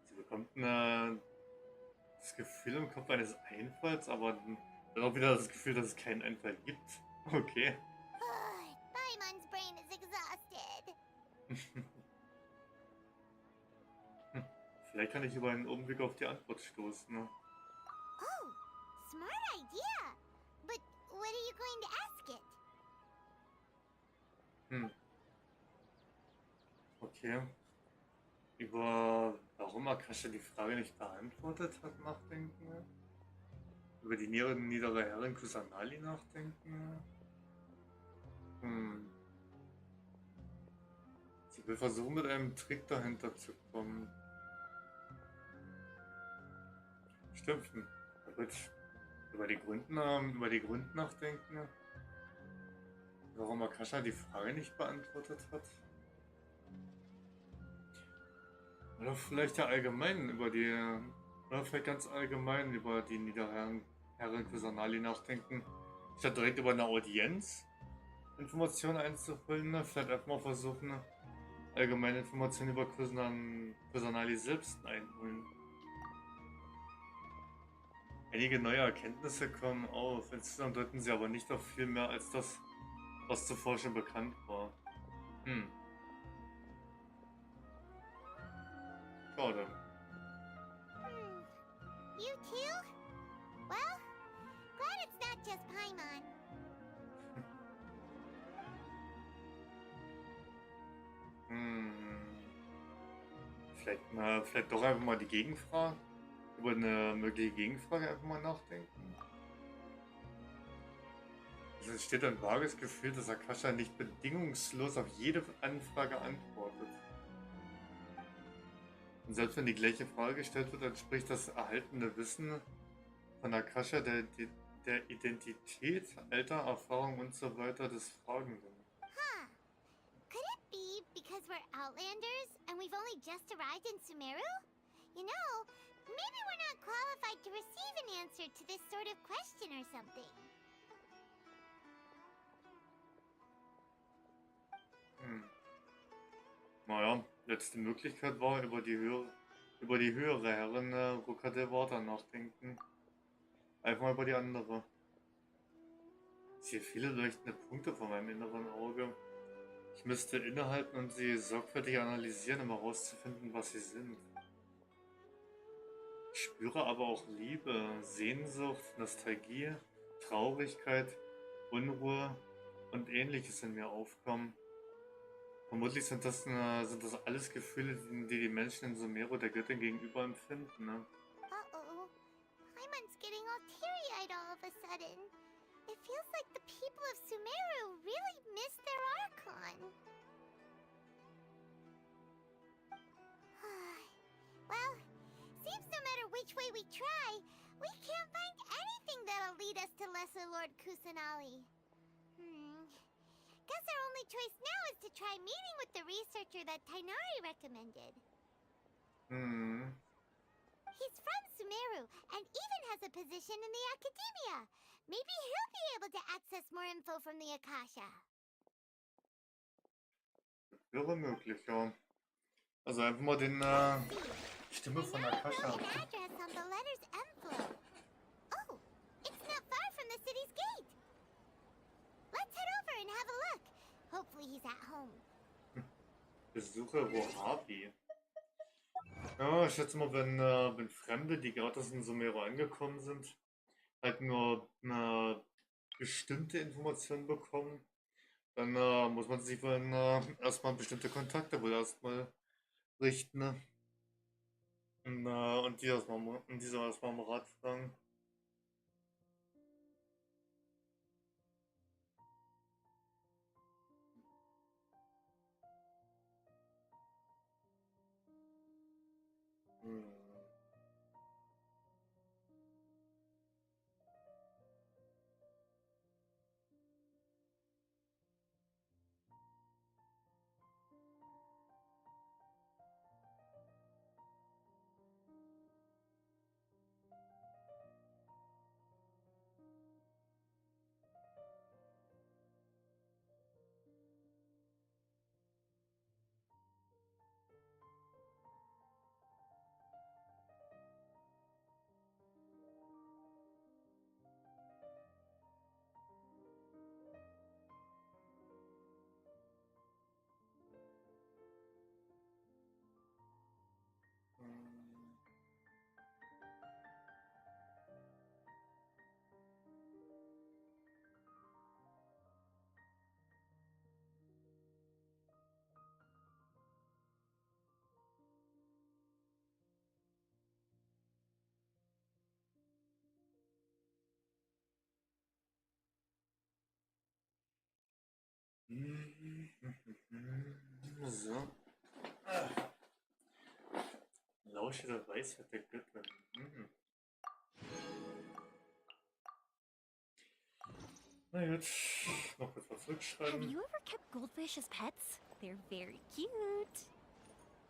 Speaker 1: Sie bekommt das Gefühl im Kopf eines Einfalls, aber dann auch wieder das Gefühl, dass es keinen Einfall gibt. Okay.
Speaker 4: Paimon's brain is exhausted.
Speaker 1: Vielleicht kann ich über einen Umweg auf die Antwort stoßen. Ne?
Speaker 4: Oh, smart idea. But what are you going to ask it?
Speaker 1: Okay. Über warum Akasha die Frage nicht beantwortet hat, nachdenken. Über die niedere Herrin Kusanali nachdenken. Sie will versuchen, mit einem Trick dahinter zu kommen. Stimmt. Na gut. Über die Gründe nachdenken. Warum Akasha die Frage nicht beantwortet hat. Oder vielleicht ja allgemein oder vielleicht ganz allgemein über die niedere Herrin Kusanali nachdenken. Statt direkt über eine Audienz Informationen einzuholen, ne? Vielleicht einfach mal versuchen, allgemeine Informationen über Kusanali selbst einholen. Einige neue Erkenntnisse kommen auf, insgesamt deuten sie aber nicht auf viel mehr als das, was zuvor schon bekannt war. Schade.
Speaker 4: You too? Well, glad it's not just Paimon.
Speaker 1: Vielleicht doch einfach mal die Gegenfrage. Über eine mögliche Gegenfrage einfach mal nachdenken. Es entsteht ein vages Gefühl, dass Akasha nicht bedingungslos auf jede Anfrage antwortet. Und selbst wenn die gleiche Frage gestellt wird, entspricht das erhaltene Wissen von Akasha der Identität, Alter, Erfahrung und so weiter des Fragenden.
Speaker 4: Huh. Could it be because we're Outlanders and we've only just arrived in Sumeru? You know, maybe we're not qualified to receive an answer to this sort of question or something.
Speaker 1: Naja, letzte Möglichkeit war über die höhere Herrin Rukadevata nachdenken. Einfach mal über die andere. Ich sehe viele leuchtende Punkte vor meinem inneren Auge. Ich müsste innehalten und sie sorgfältig analysieren, um herauszufinden, was sie sind. Ich spüre aber auch Liebe, Sehnsucht, Nostalgie, Traurigkeit, Unruhe und Ähnliches in mir aufkommen. Vermutlich sind das alles Gefühle, die Menschen in Sumeru der Göttin gegenüber empfinden. Ne?
Speaker 4: Uh-oh. Paimon's getting all teary-eyed all of a sudden. It feels like the people of Sumeru really miss their Archon. Well, seems no matter which way we try, we can't find anything that'll lead us to Lesser Lord Kusanali. Guess our only choice now is to try meeting with the researcher that Tainari recommended. He's from Sumeru and even has a position in the academia. Maybe he'll be able to access more info from the Akasha.
Speaker 1: Wäre möglich, ja. Also einfach mal die Stimme von Akasha.
Speaker 4: An address on the letter's envelope. Oh, it's not far from the city's gate. Let's head over and have a look. Hopefully he's at home.
Speaker 1: Besuche Rohabi. Ja, ich schätze mal, wenn Fremde, die gerade in Sumeru angekommen sind, halt nur eine bestimmte Information bekommen, dann muss man sich wohl erstmal bestimmte Kontakte wohl erstmal richten. Ne? Und diese erstmal um Rat fragen. So. Lausche der Weisheit der Götter. Na gut, noch kurz was
Speaker 2: Have
Speaker 1: zurückschreiben.
Speaker 2: you ever kept goldfish as pets? They're very cute.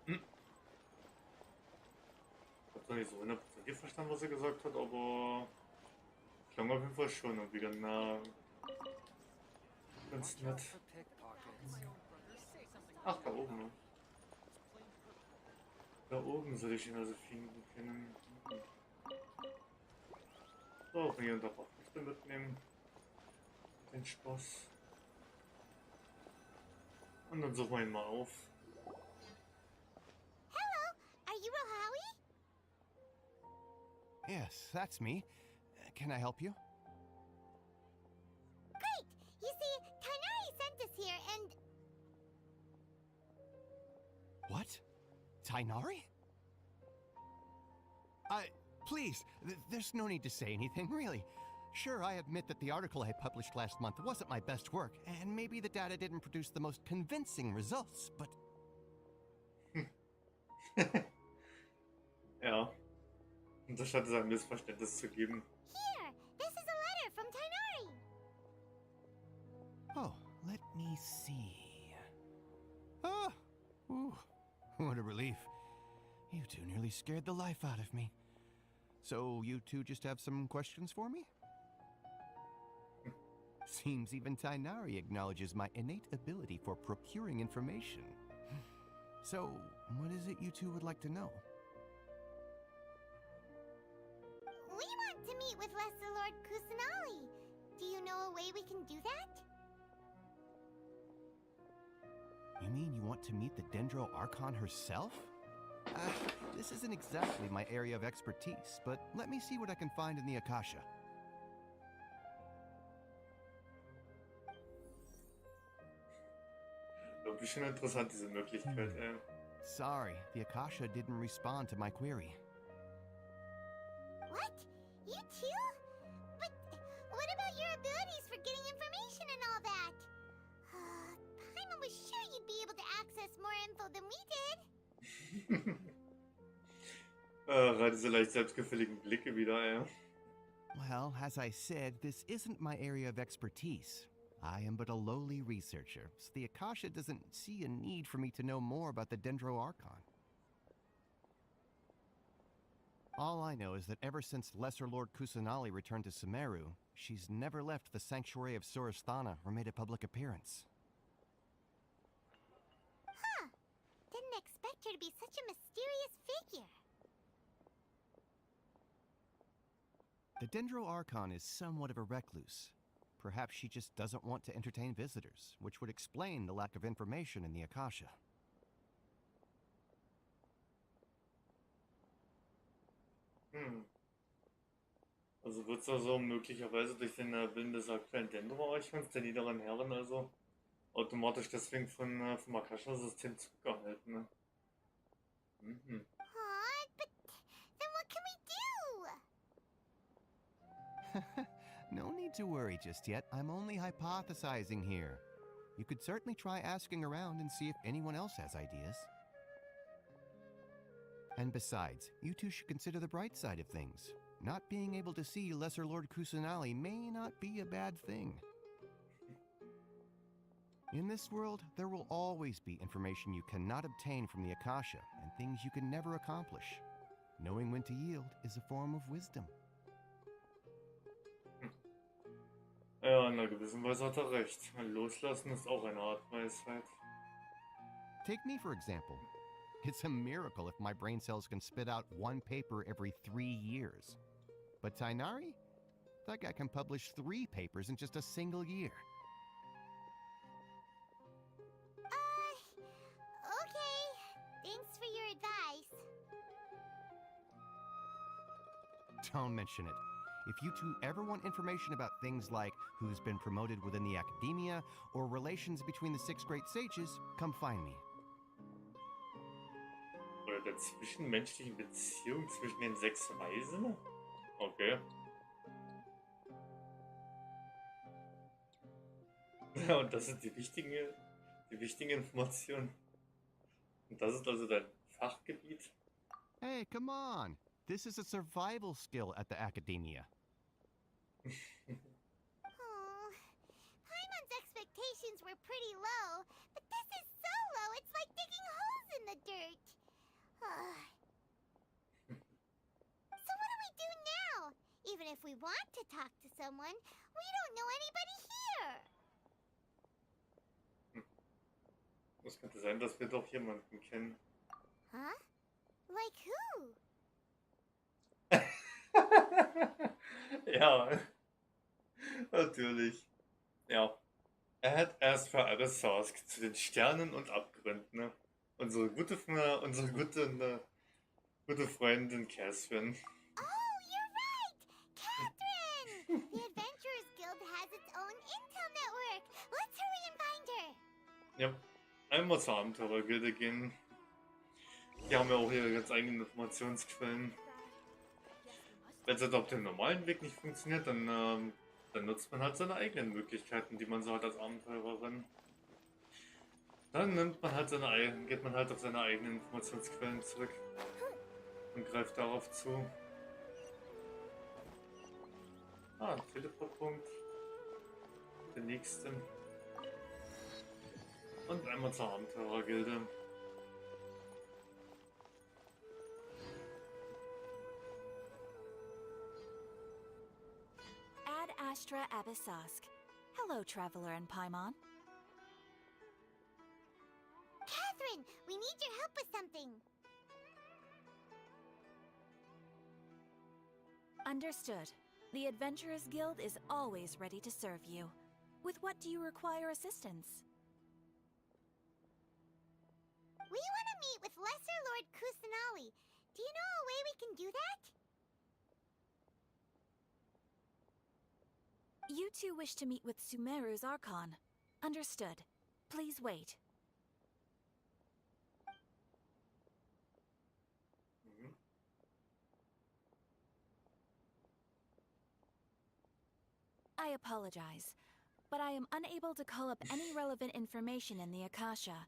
Speaker 1: Ich hab noch nicht so 100% verstanden, was er gesagt hat, aber klang auf jeden Fall schon und wieder ganz nett. Ach, da oben, ne? Da oben soll ich ihn also finden können. So, hier und da auch nicht mitnehmen. Den Spaß. Und dann suchen wir ihn mal auf.
Speaker 4: Hello, are you Rohawi?
Speaker 5: Yes, that's me. Can I help you?
Speaker 4: Great! You see, Tainari sent us here and...
Speaker 5: What? Tainari? Please, there's no need to say anything, really. Sure, I admit that the article I published last month wasn't my best work, and maybe the data didn't produce the most convincing results, but...
Speaker 1: Ja. Und das scheint es ein Missverständnis zu geben.
Speaker 4: Here, this is a letter from Tainari.
Speaker 5: Oh, let me see. Ah! Ooh, what a relief. You two nearly scared the life out of me. So, you two just have some questions for me? Seems even Tainari acknowledges my innate ability for procuring information. So, what is it you two would like to know?
Speaker 4: We want to meet with Lesser Lord Kusanali. Do you know a way we can do that?
Speaker 5: You mean you want to meet the Dendro Archon herself? This isn't exactly my area of expertise, but let me see what I can find in the Akasha.
Speaker 1: Irgendwie schon interessant, diese Möglichkeit.
Speaker 5: Sorry, the Akasha didn't respond to my query.
Speaker 4: What? You too? But what about your abilities for getting information and all that? Paimon was sure you'd be able to access more info than we did.
Speaker 1: Gerade diese leicht selbstgefälligen Blicke wieder,
Speaker 5: Well, as I said, this isn't my area of expertise. I am but a lowly researcher, so the Akasha doesn't see a need for me to know more about the Dendro Archon. All I know is that ever since Lesser Lord Kusanali returned to Sumeru, she's never left the sanctuary of Surasthana or made a public appearance.
Speaker 4: Huh. Didn't expect her to be such a mysterious figure.
Speaker 5: The Dendro Archon is somewhat of a recluse. Perhaps she just doesn't want to entertain visitors, which would explain the lack of information in the Akasha.
Speaker 1: Also wird es also möglicherweise durch den Willen des aktuellen Dendro-Archons, der niederen Herren, also automatisch deswegen vom Akasha-System zurückgehalten, ne?
Speaker 4: Aw, but then what can we do?
Speaker 5: No need to worry just yet. I'm only hypothesizing here. You could certainly try asking around and see if anyone else has ideas. And besides, you two should consider the bright side of things. Not being able to see Lesser Lord Kusanali may not be a bad thing. In this world, there will always be information you cannot obtain from the Akasha and things you can never accomplish. Knowing when to yield is a form of wisdom.
Speaker 1: Ja, in einer gewissen Weise hat er recht. Loslassen ist auch eine Art Weisheit.
Speaker 5: Take me, for example. It's a miracle if my brain cells can spit out one paper every 3 years. But Tainari? That guy can publish 3 papers in just a single year.
Speaker 4: Okay. Thanks for your advice.
Speaker 5: Don't mention it. If you two ever want information about things like who's been promoted within the academia or relations between the 6 great sages, come find me.
Speaker 1: Oder der zwischenmenschlichen Beziehung zwischen den 6 Weisen? Okay. Ja, und das sind die wichtigen Informationen. Und das ist also dein Fachgebiet.
Speaker 5: Hey, come on. This is a survival skill at the academia.
Speaker 4: Oh, Paimon's expectations were pretty low, but this is so low it's like digging holes in the dirt. Ugh. So what do we do now? Even if we want to talk to someone, we don't know anybody here.
Speaker 1: Es könnte sein, dass wir doch jemanden kennen.
Speaker 4: Huh? Like who?
Speaker 1: Ja, natürlich. Ja. Er hat erst für alles Sask zu den Sternen und Abgründen, ne? Unsere gute Freundin Catherine.
Speaker 4: Oh, you're right! Catherine! The Adventurers Guild has its own intel network. Let's hurry and find her.
Speaker 1: Ja, einmal zur Abenteurergilde gehen. Die haben ja auch ihre ganz eigenen Informationsquellen. Wenn es halt auf dem normalen Weg nicht funktioniert, dann nutzt man halt seine eigenen Möglichkeiten, die man so hat als Abenteurerin. Dann geht man halt auf seine eigenen Informationsquellen zurück und greift darauf zu. Ah, ein Teleportpunkt. Der nächste. Und einmal zur Abenteurergilde.
Speaker 2: Ad Astra Abyssosk. Hello, traveler in Paimon.
Speaker 4: Catherine, we need your help with something.
Speaker 2: Understood. The Adventurers Guild is always ready to serve you. With what do you require assistance?
Speaker 4: We want to meet with Lesser Lord Kusanali. Do you know a way we can do that?
Speaker 2: You two wish to meet with Sumeru's Archon. Understood. Please wait. I apologize, but I am unable to call up any relevant information in the Akasha.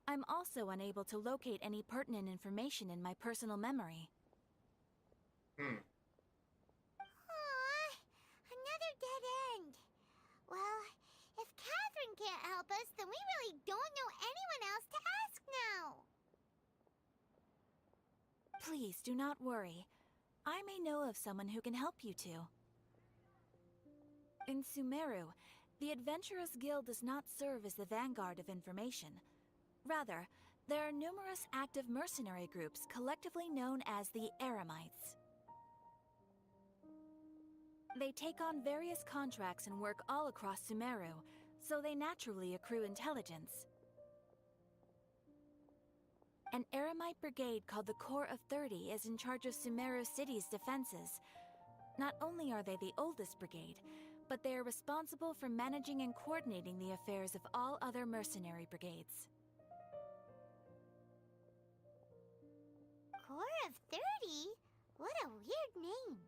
Speaker 2: I'm also unable to locate any pertinent information in my personal memory.
Speaker 4: Aww, another dead end. Well, if Catherine can't help us, then we really don't know anyone else to ask now.
Speaker 2: Please do not worry. I may know of someone who can help you two. In Sumeru, the Adventurers Guild does not serve as the vanguard of information. Rather, there are numerous active mercenary groups collectively known as the Eremites. They take on various contracts and work all across Sumeru, so they naturally accrue intelligence. An Eremite brigade called the Corps of 30 is in charge of Sumeru-City's defenses. Not only are they the oldest brigade, but they are responsible for managing and coordinating the affairs of all other mercenary brigades.
Speaker 4: Corps of 30? What a weird name.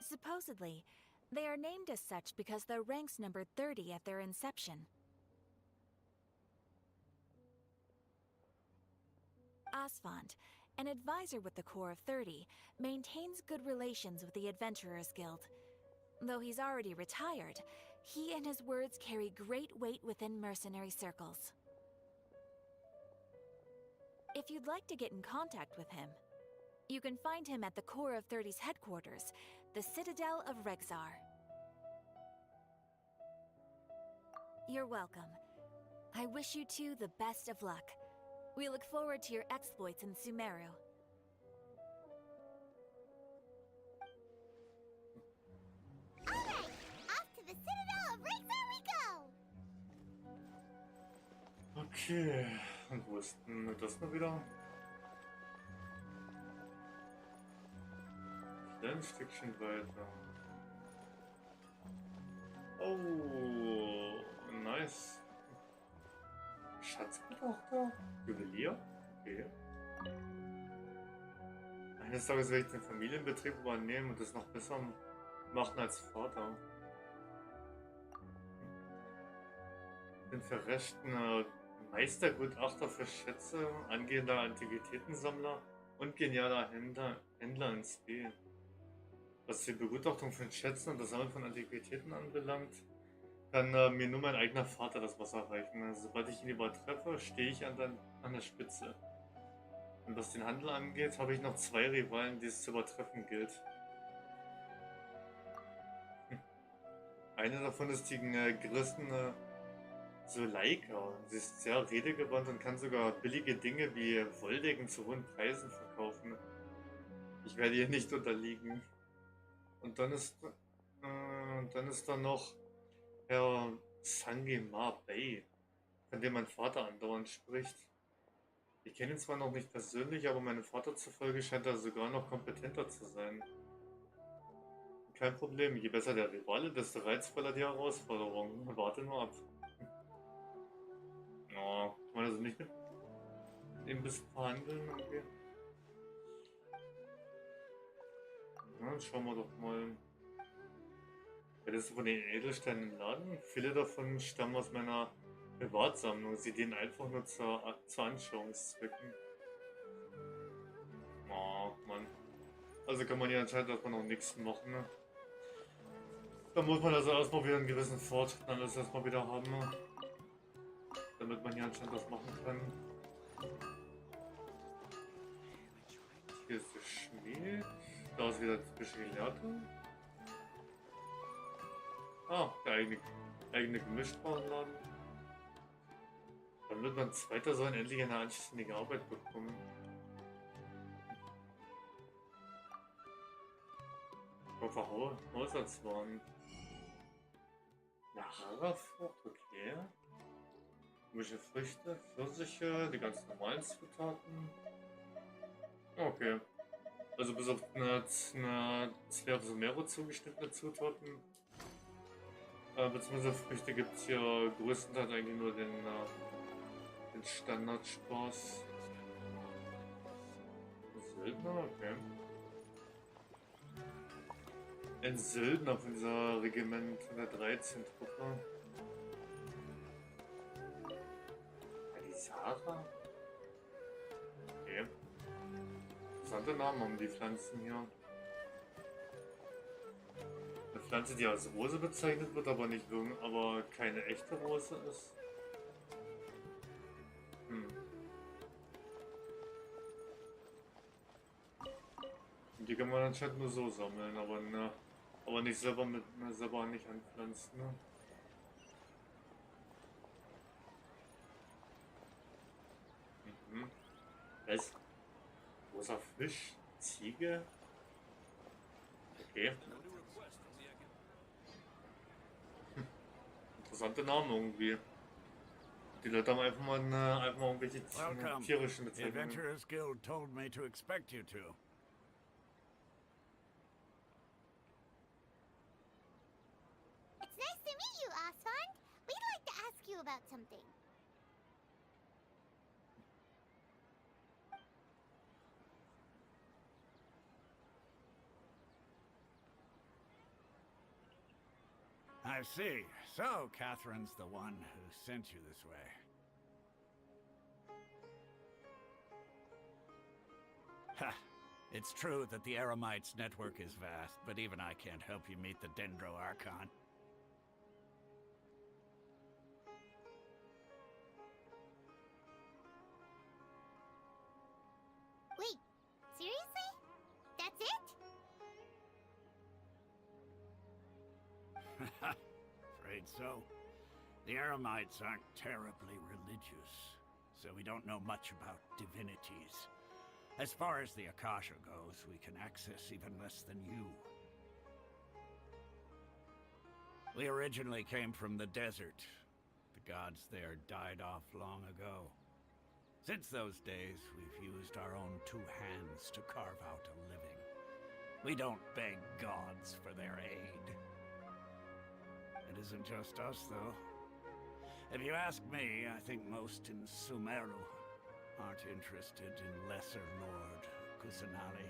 Speaker 2: Supposedly, they are named as such because their ranks numbered 30 at their inception. Asfand, an advisor with the Corps of 30, maintains good relations with the Adventurers Guild. Though he's already retired, he and his words carry great weight within mercenary circles. If you'd like to get in contact with him, you can find him at the Corps of 30's headquarters, the Citadel of Rexar. You're welcome. I wish you two the best of luck. We look forward to your exploits in Sumeru.
Speaker 4: Alright, off to the Citadel of Rexar we go!
Speaker 1: Okay, und wo ist denn das mal wieder? Ein Stückchen weiter. Oh, nice. Schatzbetrachter? Juwelier? Okay. Eines Tages werde ich den Familienbetrieb übernehmen und das noch besser machen als Vater. Bin für rechten Meistergutachter für Schätze, angehender Antiquitätensammler und genialer Händler ins B. Was die Begutachtung von Schätzen und das Sammeln von Antiquitäten anbelangt, kann mir nur mein eigener Vater das Wasser reichen. Also, sobald ich ihn übertreffe, stehe ich an der Spitze. Und was den Handel angeht, habe ich noch 2 Rivalen, die es zu übertreffen gilt. Eine davon ist die gerissene Suleika. Sie ist sehr redegewandt und kann sogar billige Dinge wie Wolldecken zu hohen Preisen verkaufen. Ich werde ihr nicht unterliegen. Und dann ist da noch Herr Sangimar Bey, von dem mein Vater andauernd spricht. Ich kenne ihn zwar noch nicht persönlich, aber meinem Vater zufolge scheint er sogar noch kompetenter zu sein. Kein Problem, je besser der Rivale, desto reizvoller die Herausforderung. Warte nur ab. Oh, kann man also nicht mit ihm bis verhandeln? Okay. Na, schauen wir doch mal. Hättest du von den Edelsteinen im Laden? Viele davon stammen aus meiner Privatsammlung. Sie dienen einfach nur zur Anschauungszwecken. Oh, Mann. Also kann man ja anscheinend erstmal noch nichts machen, ne? Da muss man also erstmal wieder einen gewissen Fortschritt alles erstmal wieder haben, ne? Damit man hier anscheinend was machen kann. Hier ist der Schmied. Da ist wieder das Gelehrte. Ah, der eigene Gemischtwarenladen. Dann wird mein zweiter Sohn endlich eine anständige Arbeit bekommen. Haushaltswaren. Nachara-Frucht, okay. Gemischte Früchte, Pfirsiche, die ganz normalen Zutaten. Okay. Also bis auf eine 2 auf Sumeru zugeschnittene Zutaten. Beziehungsweise Früchte gibt es hier größtenteils eigentlich nur den Standardspaß. Söldner, okay. Ein Söldner von dieser Regiment, von der 13 Truppe. Die Sarah? Okay. Interessante Namen haben die Pflanzen hier. Eine Pflanze, die als Rose bezeichnet wird, aber nicht aber keine echte Rose ist. Und die kann man anscheinend nur so sammeln, aber nicht selber nicht anpflanzen. Ne? Was? Großer Fisch? Ziege? Okay. Interessante Namen irgendwie. Die Leute haben einfach mal irgendwelche tierischen
Speaker 6: The
Speaker 1: Bezeichnungen.
Speaker 6: Adventurers Guild told me to expect you to.
Speaker 4: It's nice to meet you, Asfand. We'd like to ask you about something.
Speaker 6: I see. So, Catherine's the one who sent you this way. Ha! It's true that the Eremites' network is vast, but even I can't help you meet the Dendro Archon.
Speaker 4: Wait, seriously? That's it?
Speaker 6: Afraid so. The Eremites aren't terribly religious, so we don't know much about divinities. As far as the Akasha goes, we can access even less than you. We originally came from the desert. The gods there died off long ago. Since those days, we've used our own 2 hands to carve out a living. We don't beg gods for their aid. It isn't just us, though. If you ask me, I think most in Sumeru aren't interested in Lesser Lord Kusanali.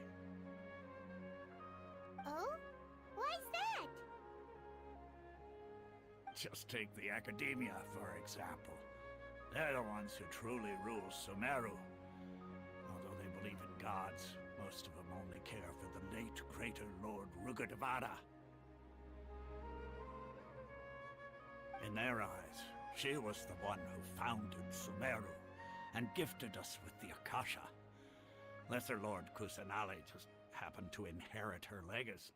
Speaker 4: Oh? Why's that?
Speaker 6: Just take the Academia, for example. They're the ones who truly rule Sumeru. Although they believe in gods, most of them only care for the late greater Lord Rugedevada. In their eyes, she was the one who founded Sumeru and gifted us with the Akasha. Lesser Lord Kusanali just happened to inherit her legacy.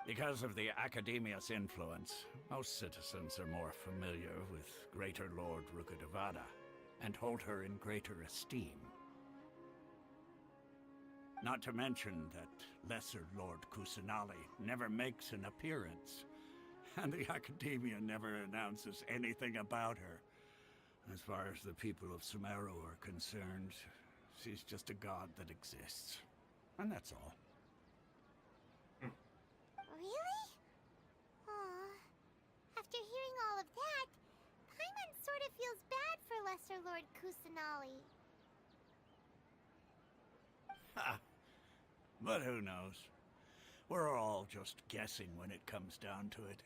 Speaker 6: Because of the Academia's influence, most citizens are more familiar with Greater Lord Rugedevada and hold her in greater esteem. Not to mention that Lesser Lord Kusanali never makes an appearance, and the Academia never announces anything about her. As far as the people of Sumeru are concerned, she's just a god that exists. And that's all.
Speaker 4: Really? Aw. After hearing all of that, Paimon sort of feels bad for Lesser Lord Kusanali.
Speaker 6: Ha! But who knows? We're all just guessing when it comes down to it.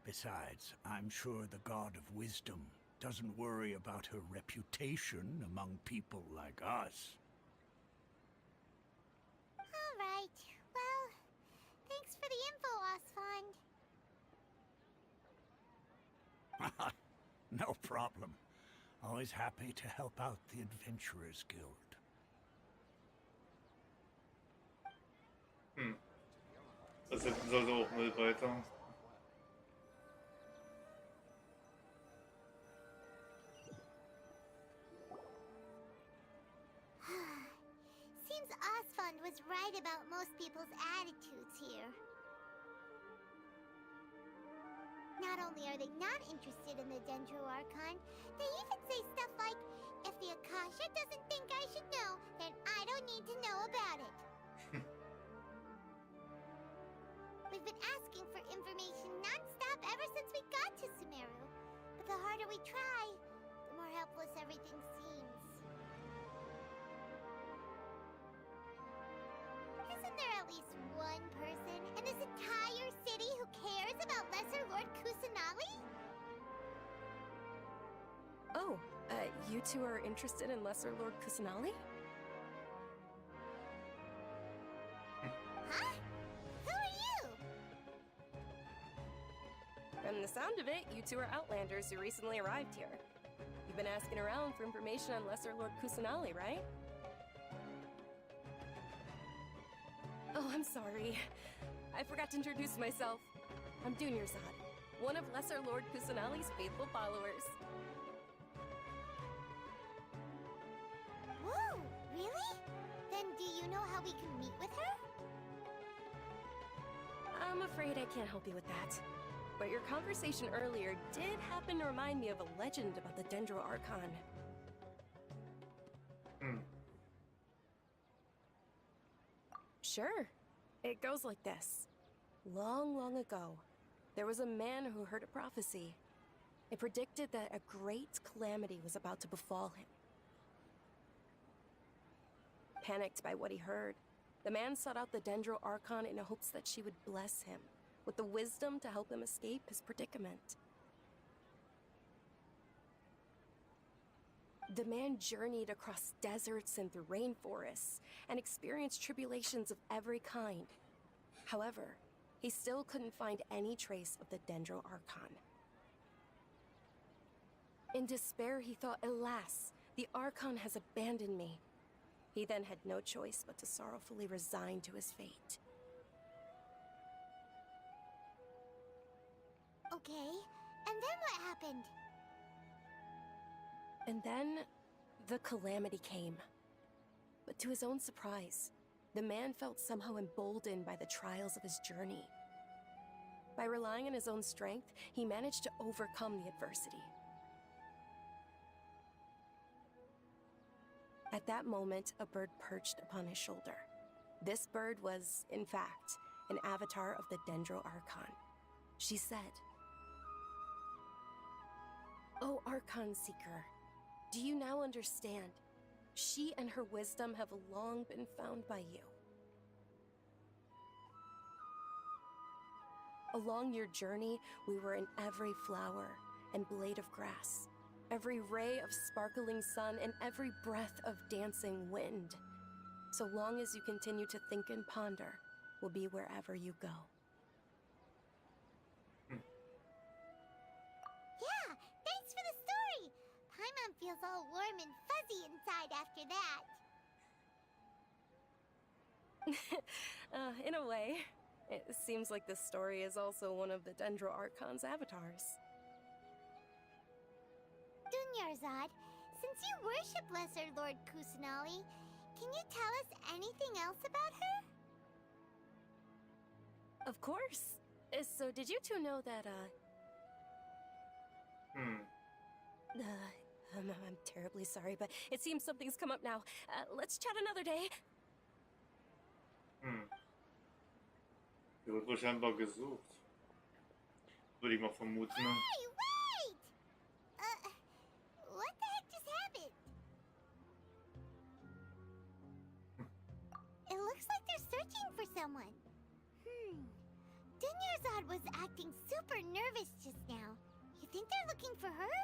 Speaker 6: Besides, I'm sure the God of Wisdom doesn't worry about her reputation among people like us.
Speaker 4: All right. Well, thanks for the info, Osfond.
Speaker 6: No problem. Always happy to help out the Adventurers Guild.
Speaker 1: Das hätten sie also auch mal weiter.
Speaker 4: Seems Osfond was right about most people's attitudes here. Not only are they not interested in the Dendro Archon, they even say stuff like, if the Akasha doesn't think I should know, then I don't need to know about it. We've been asking for information non-stop ever since we got to Sumeru. But the harder we try, the more helpless everything seems. Isn't there at least one person in this entire city who cares about Lesser Lord Kusanali?
Speaker 7: Oh, you two are interested in Lesser Lord Kusanali?
Speaker 4: Huh? Who are you?
Speaker 7: From the sound of it, you two are Outlanders who recently arrived here. You've been asking around for information on Lesser Lord Kusanali, right? Oh, I'm sorry. I forgot to introduce myself. I'm Dunyarzad, one of Lesser Lord Kusanali's faithful followers.
Speaker 4: Whoa, really? Then do you know how we can meet with her?
Speaker 7: I'm afraid I can't help you with that. But your conversation earlier did happen to remind me of a legend about the Dendro Archon. Sure. It goes like this. Long, long ago, there was a man who heard a prophecy. It predicted that a great calamity was about to befall him. Panicked by what he heard, the man sought out the Dendro Archon in hopes that she would bless him with the wisdom to help him escape his predicament. The man journeyed across deserts and through rainforests and experienced tribulations of every kind. However, he still couldn't find any trace of the Dendro Archon. In despair, he thought, alas, the Archon has abandoned me. He then had no choice but to sorrowfully resign to his fate.
Speaker 4: Okay, and then what happened?
Speaker 7: And then, the calamity came. But to his own surprise, the man felt somehow emboldened by the trials of his journey. By relying on his own strength, he managed to overcome the adversity. At that moment, a bird perched upon his shoulder. This bird was, in fact, an avatar of the Dendro Archon. She said, "O Archon Seeker, do you now understand? She and her wisdom have long been found by you." Along your journey, we were in every flower and blade of grass, every ray of sparkling sun, and every breath of dancing wind. So long as you continue to think and ponder, we'll be wherever you go.
Speaker 4: Yeah, thanks for the story. Paimon feels all warm and fuzzy inside after that.
Speaker 7: In a way. It seems like this story is also one of the Dendro Archon's avatars.
Speaker 4: Dunyarzad, since you worship Lesser Lord Kusanali, can you tell us anything else about her?
Speaker 7: Of course. So did you two know that, I'm terribly sorry, but it seems something's come up now. Let's chat another day.
Speaker 1: Die wird wohl scheinbar gesucht. Würde ich mal vermuten. Ne?
Speaker 4: Hey, wait! What the heck just happened? It looks like they're searching for someone. Dunyarzad was acting super nervous just now. You think they're looking for her?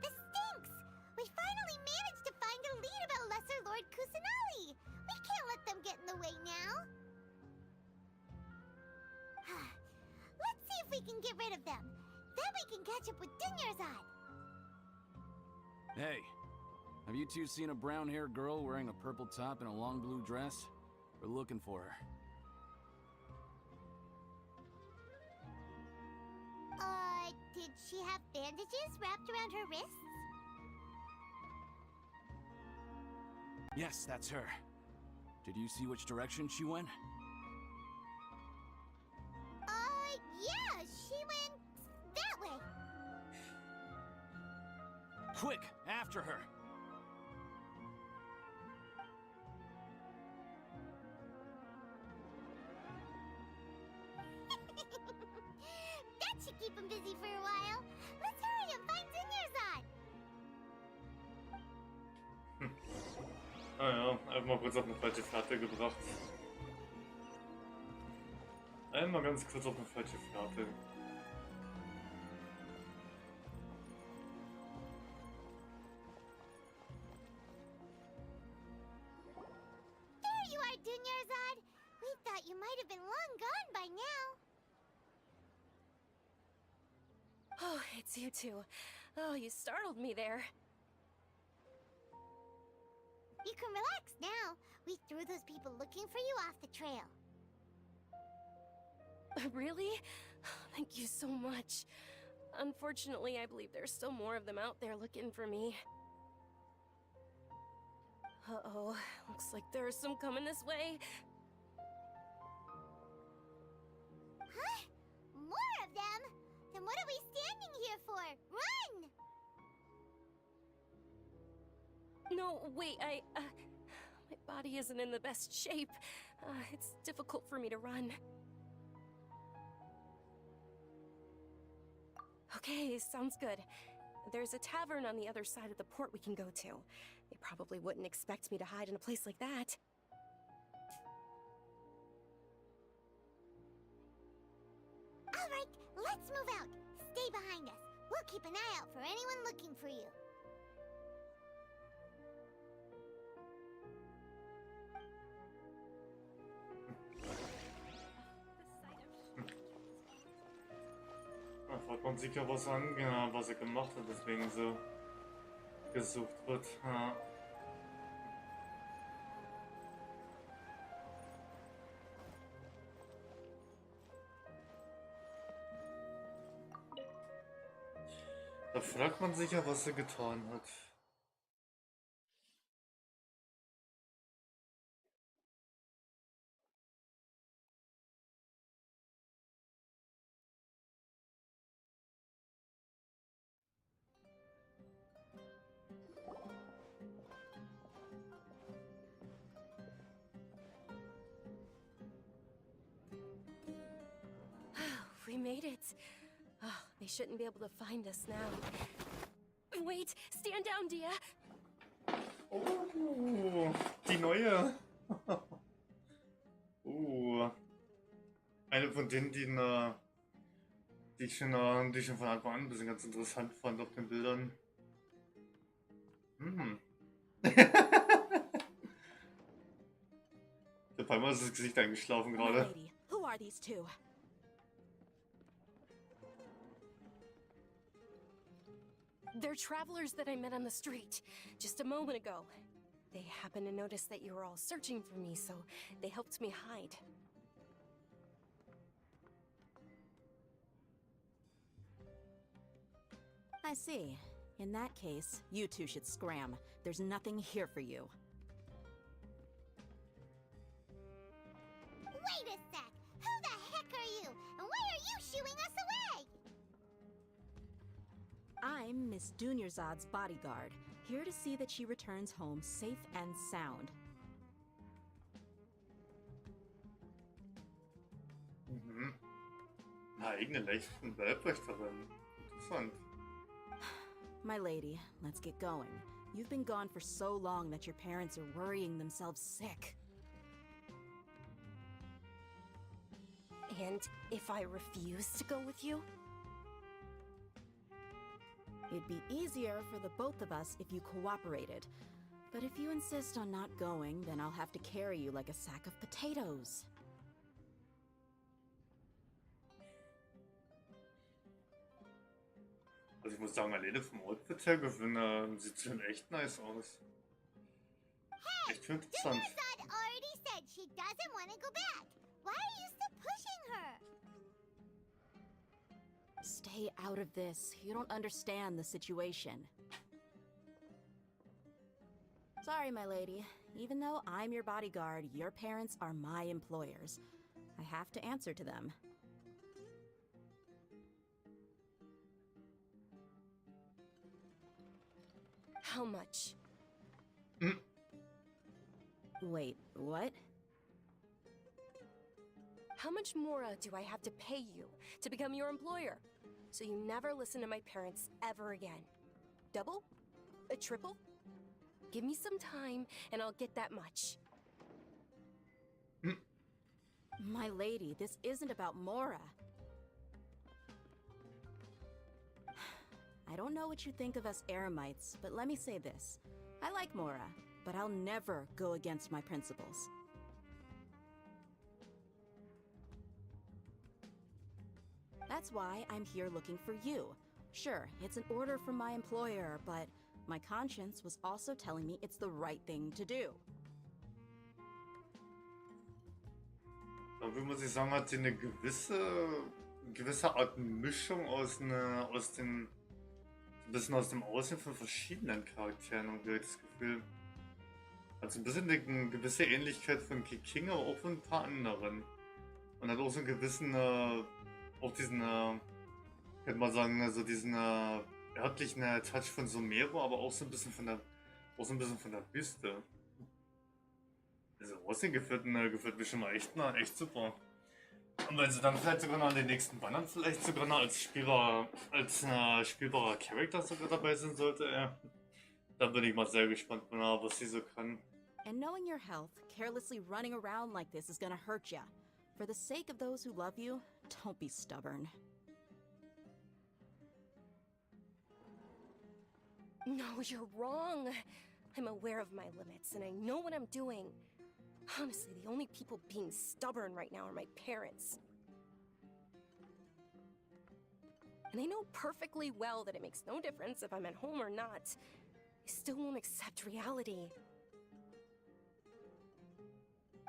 Speaker 4: This stinks! We finally managed to find a lead about Lesser Lord Kusanali! We can't let them get in the way now. Let's see if we can get rid of them. Then we can catch up with Dunyarzad.
Speaker 8: Hey, have you two seen a brown-haired girl wearing a purple top and a long blue dress? We're looking for her.
Speaker 4: Did she have bandages wrapped around her wrists?
Speaker 8: Yes, that's her. Did you see which direction she went?
Speaker 4: Yeah, she went that way.
Speaker 8: Quick, after her!
Speaker 4: That should keep him busy for a while. Let's hurry and find Dunyarzad.
Speaker 1: Ah ja, einfach mal kurz auf eine falsche Fährte gebracht. Einmal ganz kurz auf eine falsche Fährte.
Speaker 4: There you are, Dunyarzad. We thought you might have been long gone by now.
Speaker 7: Oh, it's you two. Oh, you startled me there.
Speaker 4: You can relax now. We threw those people looking for you off the trail.
Speaker 7: Really? Thank you so much. Unfortunately, I believe there's still more of them out there looking for me. Uh-oh, looks like there's some coming this way.
Speaker 4: Huh? More of them? Then what are we standing here for? Run!
Speaker 7: No, wait, my body isn't in the best shape. It's difficult for me to run. Okay, sounds good. There's a tavern on the other side of the port we can go to. They probably wouldn't expect me to hide in a place like that.
Speaker 4: All right, let's move out. Stay behind us. We'll keep an eye out for anyone looking for you.
Speaker 1: Da fragt man sich ja, was an, genau, was er gemacht hat, deswegen so gesucht wird. Ja. Da fragt man sich ja, was er getan hat.
Speaker 7: We made it. Oh, they shouldn't be able to find us now. Wait, stand down, Dia.
Speaker 1: Oh, die neue. eine von denen, die ich schon von Anfang an ein bisschen ganz interessant fand auf den Bildern. Hm. Der Palmer ist das Gesicht eingeschlafen
Speaker 2: My
Speaker 1: gerade.
Speaker 2: lady, who are these two?
Speaker 7: They're travelers that I met on the street just a moment ago. They happened to notice that you were all searching for me, so they helped me hide.
Speaker 2: I see. In that case, you two should scram. There's nothing here for you.
Speaker 4: Wait a sec! Who the heck are you? And why are you shooing us away?
Speaker 2: I'm Miss Dunyarzad's bodyguard, here to see that she returns home safe and sound.
Speaker 1: Mhm. Eine eigene Leibwächterin. Interessant.
Speaker 2: My lady, let's get going. You've been gone for so long that your parents are worrying themselves sick.
Speaker 7: And if I refuse to go with you?
Speaker 2: It'd be easier for the both of us if you cooperated. But if you insist on not going, then I'll have to carry you like a sack of potatoes.
Speaker 1: Also ich muss sagen, alleine vom Outfit her sieht schon echt nice aus. Echt schon interessant.
Speaker 4: Dunyarzad already said she doesn't want to go back. Why are you still pushing her?
Speaker 2: Stay out of this. You don't understand the situation. Sorry, my lady. Even though I'm your bodyguard, your parents are my employers. I have to answer to them.
Speaker 7: How much?
Speaker 2: Wait, what?
Speaker 7: How much more do I have to pay you to become your employer? So you never listen to my parents ever again. Double? A triple? Give me some time and I'll get that much.
Speaker 2: My lady, this isn't about Mora. I don't know what you think of us Eremites, but let me say this. I like Mora, but I'll never go against my principles. That's why I'm here looking for you. Sure, it's an order from my employer, but my conscience was also telling me it's the right thing to do.
Speaker 1: Irgendwie muss ich sagen, hat sie eine gewisse Art Mischung ein bisschen aus dem Aussehen von verschiedenen Charakteren, und ich das Gefühl. Also ein bisschen eine gewisse Ähnlichkeit von King, aber auch von ein paar anderen. Und hat auch so einen gewissen, auch diesen, könnte man sagen, so diesen örtlichen Touch von Sumeru, aber auch so ein bisschen von der Wüste. Also Aussehen gefällt mir schon mal echt super. Und wenn sie dann vielleicht sogar noch an den nächsten Bannern vielleicht sogar noch als spielbarer Charakter sogar dabei sein sollte, dann bin ich mal sehr gespannt, was sie so kann.
Speaker 2: And knowing your health, carelessly running around like this is gonna hurt ya. For the sake of those who love you, don't be stubborn.
Speaker 7: No, you're wrong. I'm aware of my limits and I know what I'm doing. Honestly, the only people being stubborn right now are my parents. And they know perfectly well that it makes no difference if I'm at home or not. They still won't accept reality.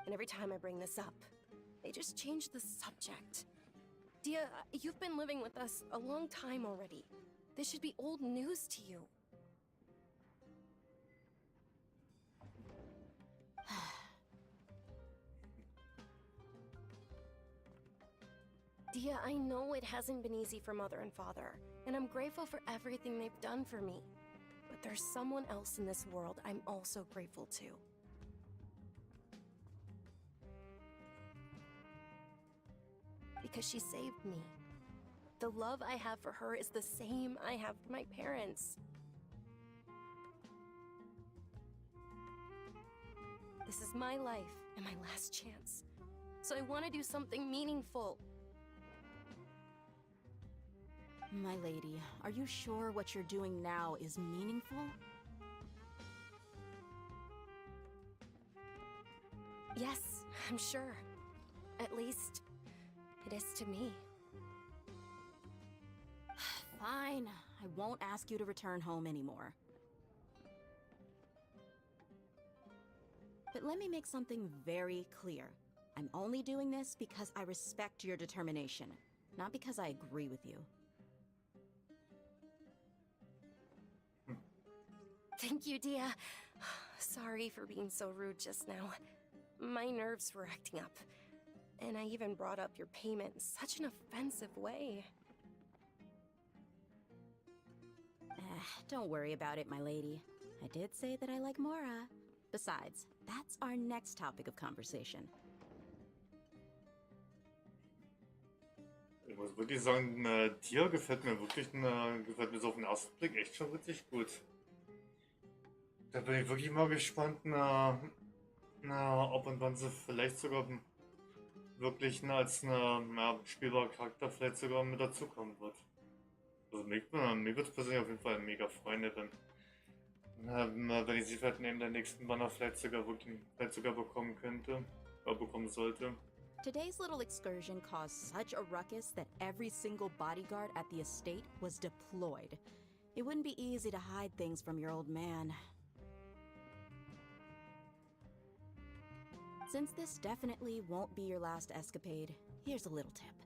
Speaker 7: And every time I bring this up, they just change the subject. Dia, you've been living with us a long time already. This should be old news to you. Dia, I know it hasn't been easy for Mother and Father, and I'm grateful for everything they've done for me. But there's someone else in this world I'm also grateful to. Because she saved me. The love I have for her is the same I have for my parents. This is my life and my last chance. so I want to do something meaningful.
Speaker 9: My lady, are you sure what you're doing now is meaningful?
Speaker 7: Yes, I'm sure. At least, it is to me.
Speaker 9: Fine. I won't ask you to return home anymore. But let me make something very clear. I'm only doing this because I respect your determination, not because I agree with you.
Speaker 7: Thank you, Dia. Sorry for being so rude just now. My nerves were acting up. And I even brought up your payment in such an offensive way.
Speaker 9: Don't worry about it, my lady. I did say that I like Mora. Besides, that's our next topic of conversation.
Speaker 1: Ich muss wirklich sagen, Dia gefällt mir wirklich, gefällt mir so auf den ersten Blick echt schon richtig gut. Da bin ich wirklich mal gespannt, ob und wann sie vielleicht sogar wirklich als spielbarer Charakter vielleicht sogar mit dazukommen wird. Also mir würde es persönlich auf jeden Fall mega freuen, wenn ich sie vielleicht neben der nächsten Banner vielleicht sogar bekommen könnte, oder bekommen sollte.
Speaker 9: Today's little excursion caused such a ruckus that every single bodyguard at the estate was deployed. It wouldn't be easy to hide things from your old man. Since this definitely won't be your last escapade, here's a little tip.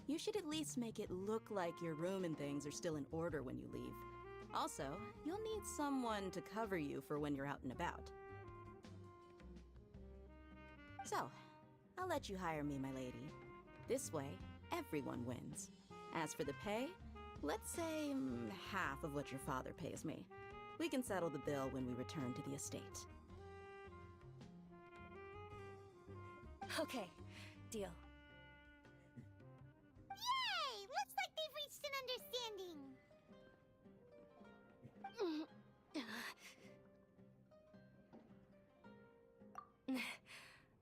Speaker 9: You should at least make it look like your room and things are still in order when you leave. Also, you'll need someone to cover you for when you're out and about. So, I'll let you hire me, my lady. This way, everyone wins. As for the pay, let's say half of what your father pays me. We can settle the bill when we return to the estate.
Speaker 7: Okay, deal.
Speaker 4: Yay! Looks like they've reached an understanding.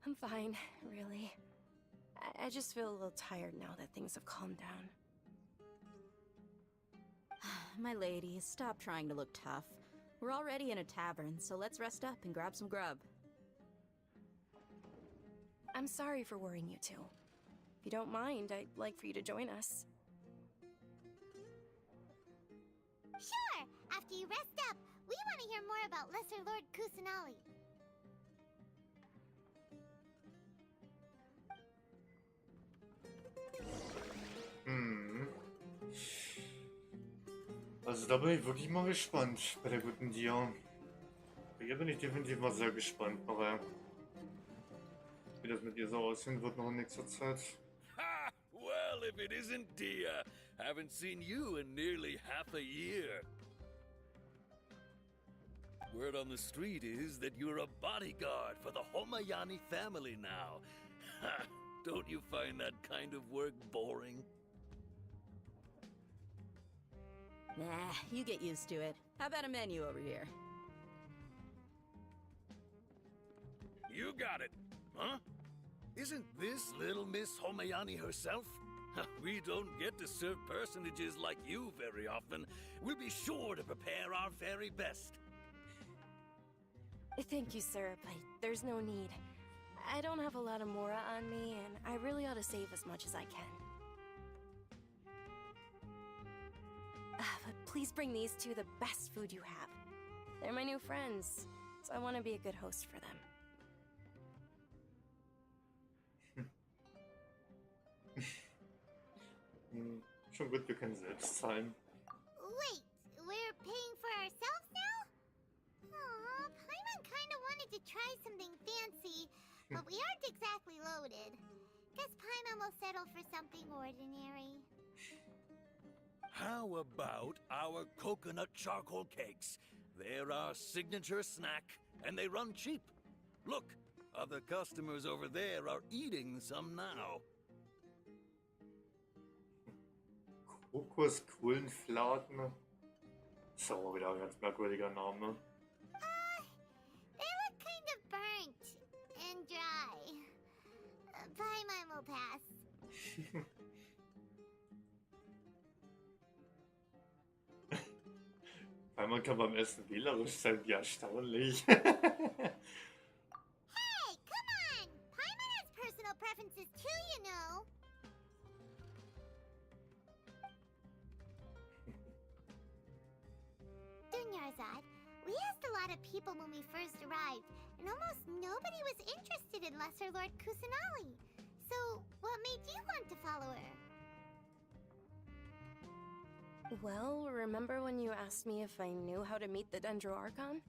Speaker 7: I'm fine, really. I just feel a little tired now that things have calmed down.
Speaker 9: My lady, stop trying to look tough. We're already in a tavern, so let's rest up and grab some grub.
Speaker 7: I'm sorry for worrying you two. If you don't mind, I'd like for you to join us.
Speaker 4: Sure! After you rest up, we want to hear more about Lesser Lord Kusanali.
Speaker 1: Also da bin ich wirklich mal gespannt bei der guten Dia. Hier bin ich definitiv mal sehr gespannt, aber wie das mit ihr so aussehen wird noch in nächster Zeit.
Speaker 6: Ha! Well, if it isn't Dia, haven't seen you in nearly half a year. Word on the street is that you're a bodyguard for the Homayani family now. Ha! Don't you find that kind of work boring?
Speaker 9: Nah, you get used to it. How about a menu over here?
Speaker 6: You got it, huh? Isn't this little Miss Homayani herself? We don't get to serve personages like you very often. We'll be sure to prepare our very best.
Speaker 7: Thank you, sir, but there's no need. I don't have a lot of Mora on me, and I really ought to save as much as I can. But please bring these two the best food you have. They're my new friends, so I want to be a good host for them.
Speaker 1: Schon gut, wir können selbst zahlen.
Speaker 4: Wait, we're paying for ourselves now? Aw, Paimon kinda wanted to try something fancy, but we aren't exactly loaded. Guess Paimon will settle for something ordinary.
Speaker 6: How about our coconut charcoal cakes? They're our signature snack, and they run cheap. Look, other customers over there are eating some now.
Speaker 1: Kokos-Kohlenfladen. Ist aber wieder ein ganz merkwürdiger Name.
Speaker 4: They look kind of burnt and dry. Paimon will pass.
Speaker 1: Einmal kann beim Essen wählerisch sein, wie erstaunlich.
Speaker 4: Hey, come on! Paimon has personal preferences too, you know. Dunyarzad, we asked a lot of people when we first arrived, and almost nobody was interested in Lesser Lord Kusanali. So, what made you want to follow her?
Speaker 7: Well, remember when you asked me if I knew how to meet the Dendroarchon?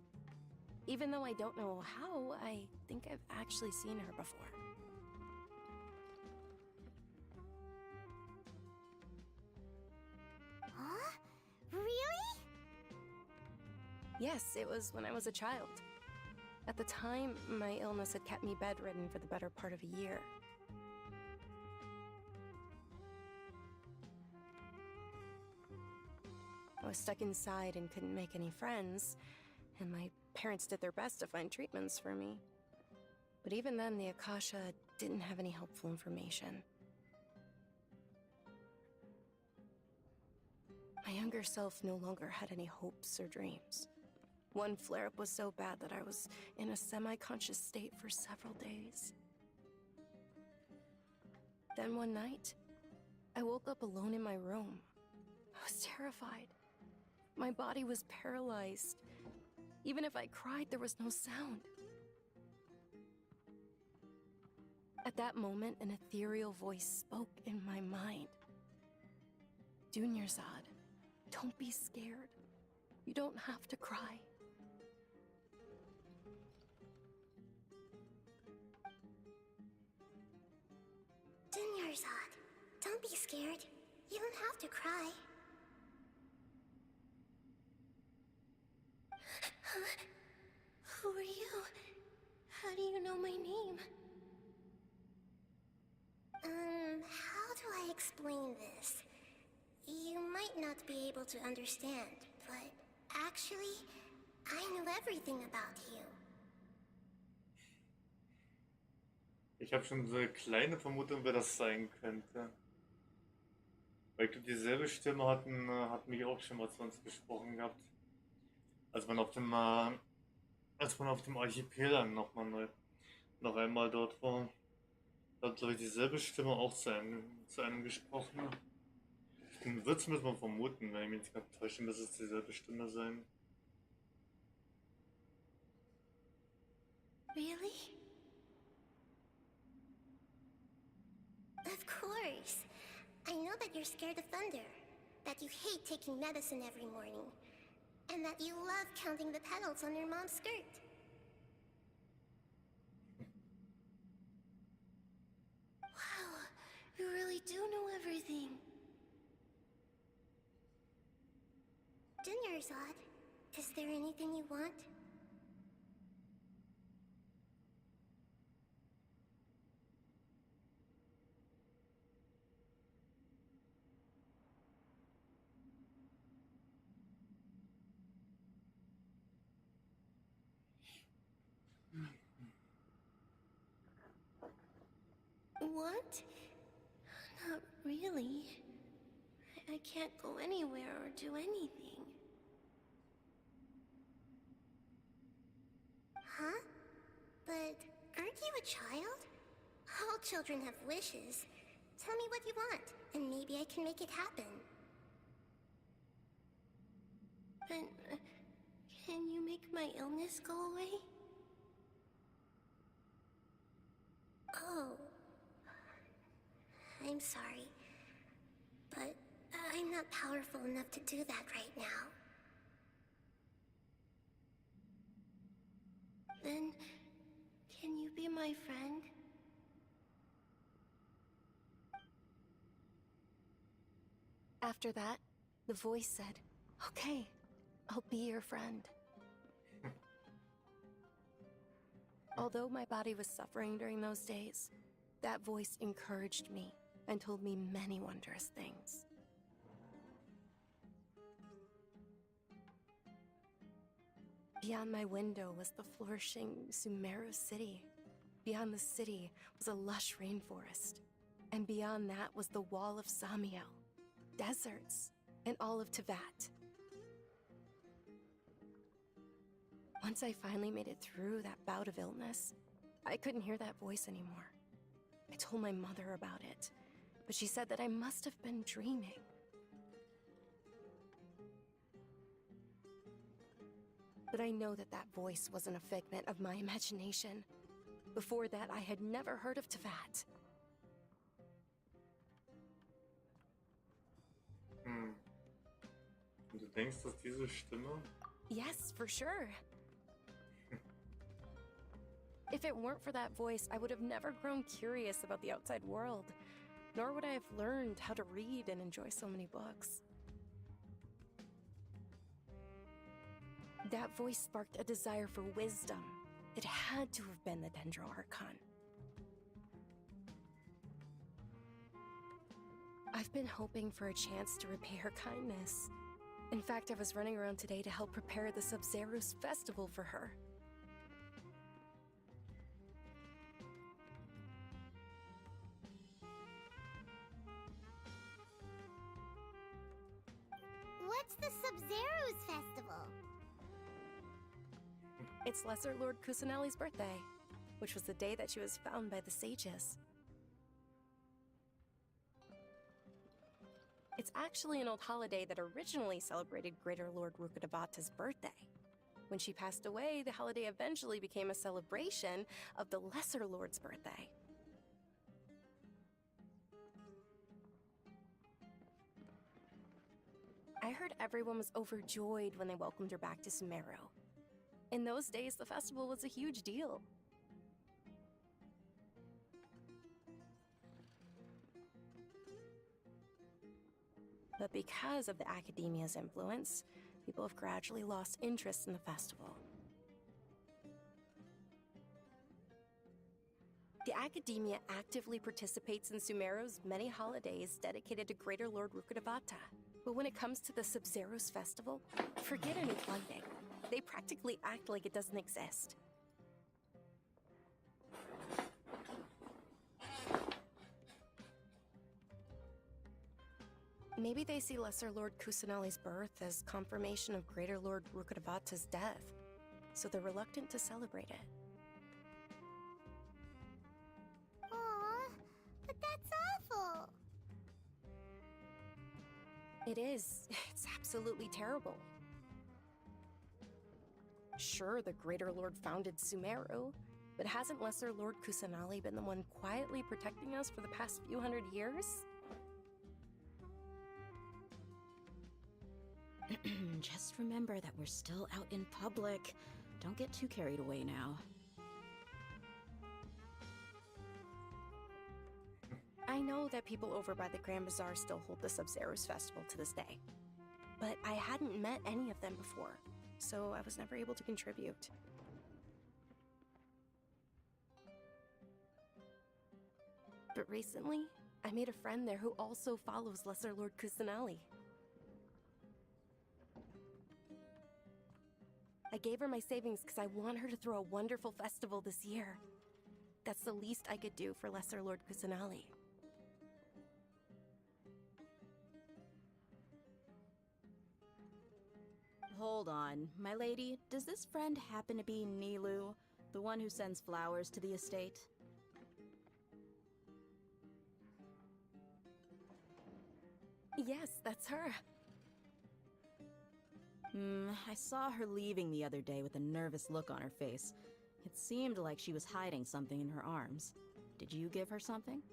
Speaker 7: Even though I don't know how, I think I've actually seen her before.
Speaker 4: Huh? Really?
Speaker 7: Yes, it was when I was a child. At the time, my illness had kept me bedridden for the better part of a year. I was stuck inside and couldn't make any friends, and my parents did their best to find treatments for me. But even then, the Akasha didn't have any helpful information. My younger self no longer had any hopes or dreams. One flare-up was so bad that I was in a semi-conscious state for several days. Then one night, I woke up alone in my room. I was terrified. My body was paralyzed. Even if I cried, there was no sound. At that moment, an ethereal voice spoke in my mind. Dunyarzad, don't be scared. You don't have to cry.
Speaker 4: Dunyarzad, don't be scared. You don't have to cry. Who are you? How do you know my name? How do I explain this? You might not be able to understand, but actually, I know everything about you.
Speaker 1: Ich habe schon so eine kleine Vermutung, wer das sein könnte. Weil ich glaube, dieselbe Stimme hat mich auch schon mal zu uns gesprochen gehabt. Als man auf dem Archipel dann noch einmal dort war. Da hat, glaube ich, dieselbe Stimme auch zu einem gesprochen. Ich würde es mal vermuten, wenn ich mich nicht ganz täusche, müsste es dieselbe Stimme sein.
Speaker 4: Really? Of course. I know that you're scared of thunder, that you hate taking medicine every morning, and that you love counting the petals on your mom's skirt. Wow, you really do know everything. Dunyarzad, is there anything you want? What? Not really. I can't go anywhere or do anything. Huh? But aren't you a child? All children have wishes. Tell me what you want, and maybe I can make it happen. But can you make my illness go away? Oh. I'm sorry, but I'm not powerful enough to do that right now. Then, can you be my friend?
Speaker 7: After that, the voice said, "Okay, I'll be your friend." Although my body was suffering during those days, that voice encouraged me and told me many wondrous things. Beyond my window was the flourishing Sumeru-City, Beyond the city was a lush rainforest. And beyond that was the wall of Samiel, deserts, and all of Teyvat. Once I finally made it through that bout of illness, I couldn't hear that voice anymore. I told my mother about it, but she said that I must have been dreaming. But I know that that voice wasn't a figment of my imagination. Before that, I had never heard of Teyvat.
Speaker 1: Und du denkst, dass diese Stimme...
Speaker 7: Yes, for sure. If it weren't for that voice, I would have never grown curious about the outside world, nor would I have learned how to read and enjoy so many books. That voice sparked a desire for wisdom. It had to have been the Dendro Archon. I've been hoping for a chance to repay her kindness. In fact, I was running around today to help prepare the Sub-Zero's festival for her.
Speaker 4: What's the Sub-Zero's festival?
Speaker 7: It's Lesser Lord Kusanali's birthday, which was the day that she was found by the sages. It's actually an old holiday that originally celebrated Greater Lord Rukkhadevata's birthday. When she passed away, the holiday eventually became a celebration of the Lesser Lord's birthday. I heard everyone was overjoyed when they welcomed her back to Sumeru. In those days, the festival was a huge deal. But because of the Academia's influence, people have gradually lost interest in the festival. The Academia actively participates in Sumeru's many holidays dedicated to Greater Lord Rukkhadevata. But when it comes to the Sub-Zero's festival, forget any funding. They practically act like it doesn't exist. Maybe they see Lesser Lord Kusanali's birth as confirmation of Greater Lord Rukkhadevata's death, so they're reluctant to celebrate it.
Speaker 4: Aw, but that's awful.
Speaker 7: It is. It's absolutely terrible. Sure, the Greater Lord founded Sumeru, but hasn't Lesser Lord Kusanali been the one quietly protecting us for the past few hundred years?
Speaker 9: Just remember that we're still out in public. Don't get too carried away now.
Speaker 7: I know that people over by the Grand Bazaar still hold the Sub-Zero's festival to this day, but I hadn't met any of them before, so I was never able to contribute. But recently, I made a friend there who also follows Lesser Lord Kusanali. I gave her my savings because I want her to throw a wonderful festival this year. That's the least I could do for Lesser Lord Kusanali.
Speaker 9: Hold on, my lady. Does this friend happen to be Nilu, the one who sends flowers to the estate?
Speaker 7: Yes, that's her.
Speaker 9: I saw her leaving the other day with a nervous look on her face. It seemed like she was hiding something in her arms. Did you give her something?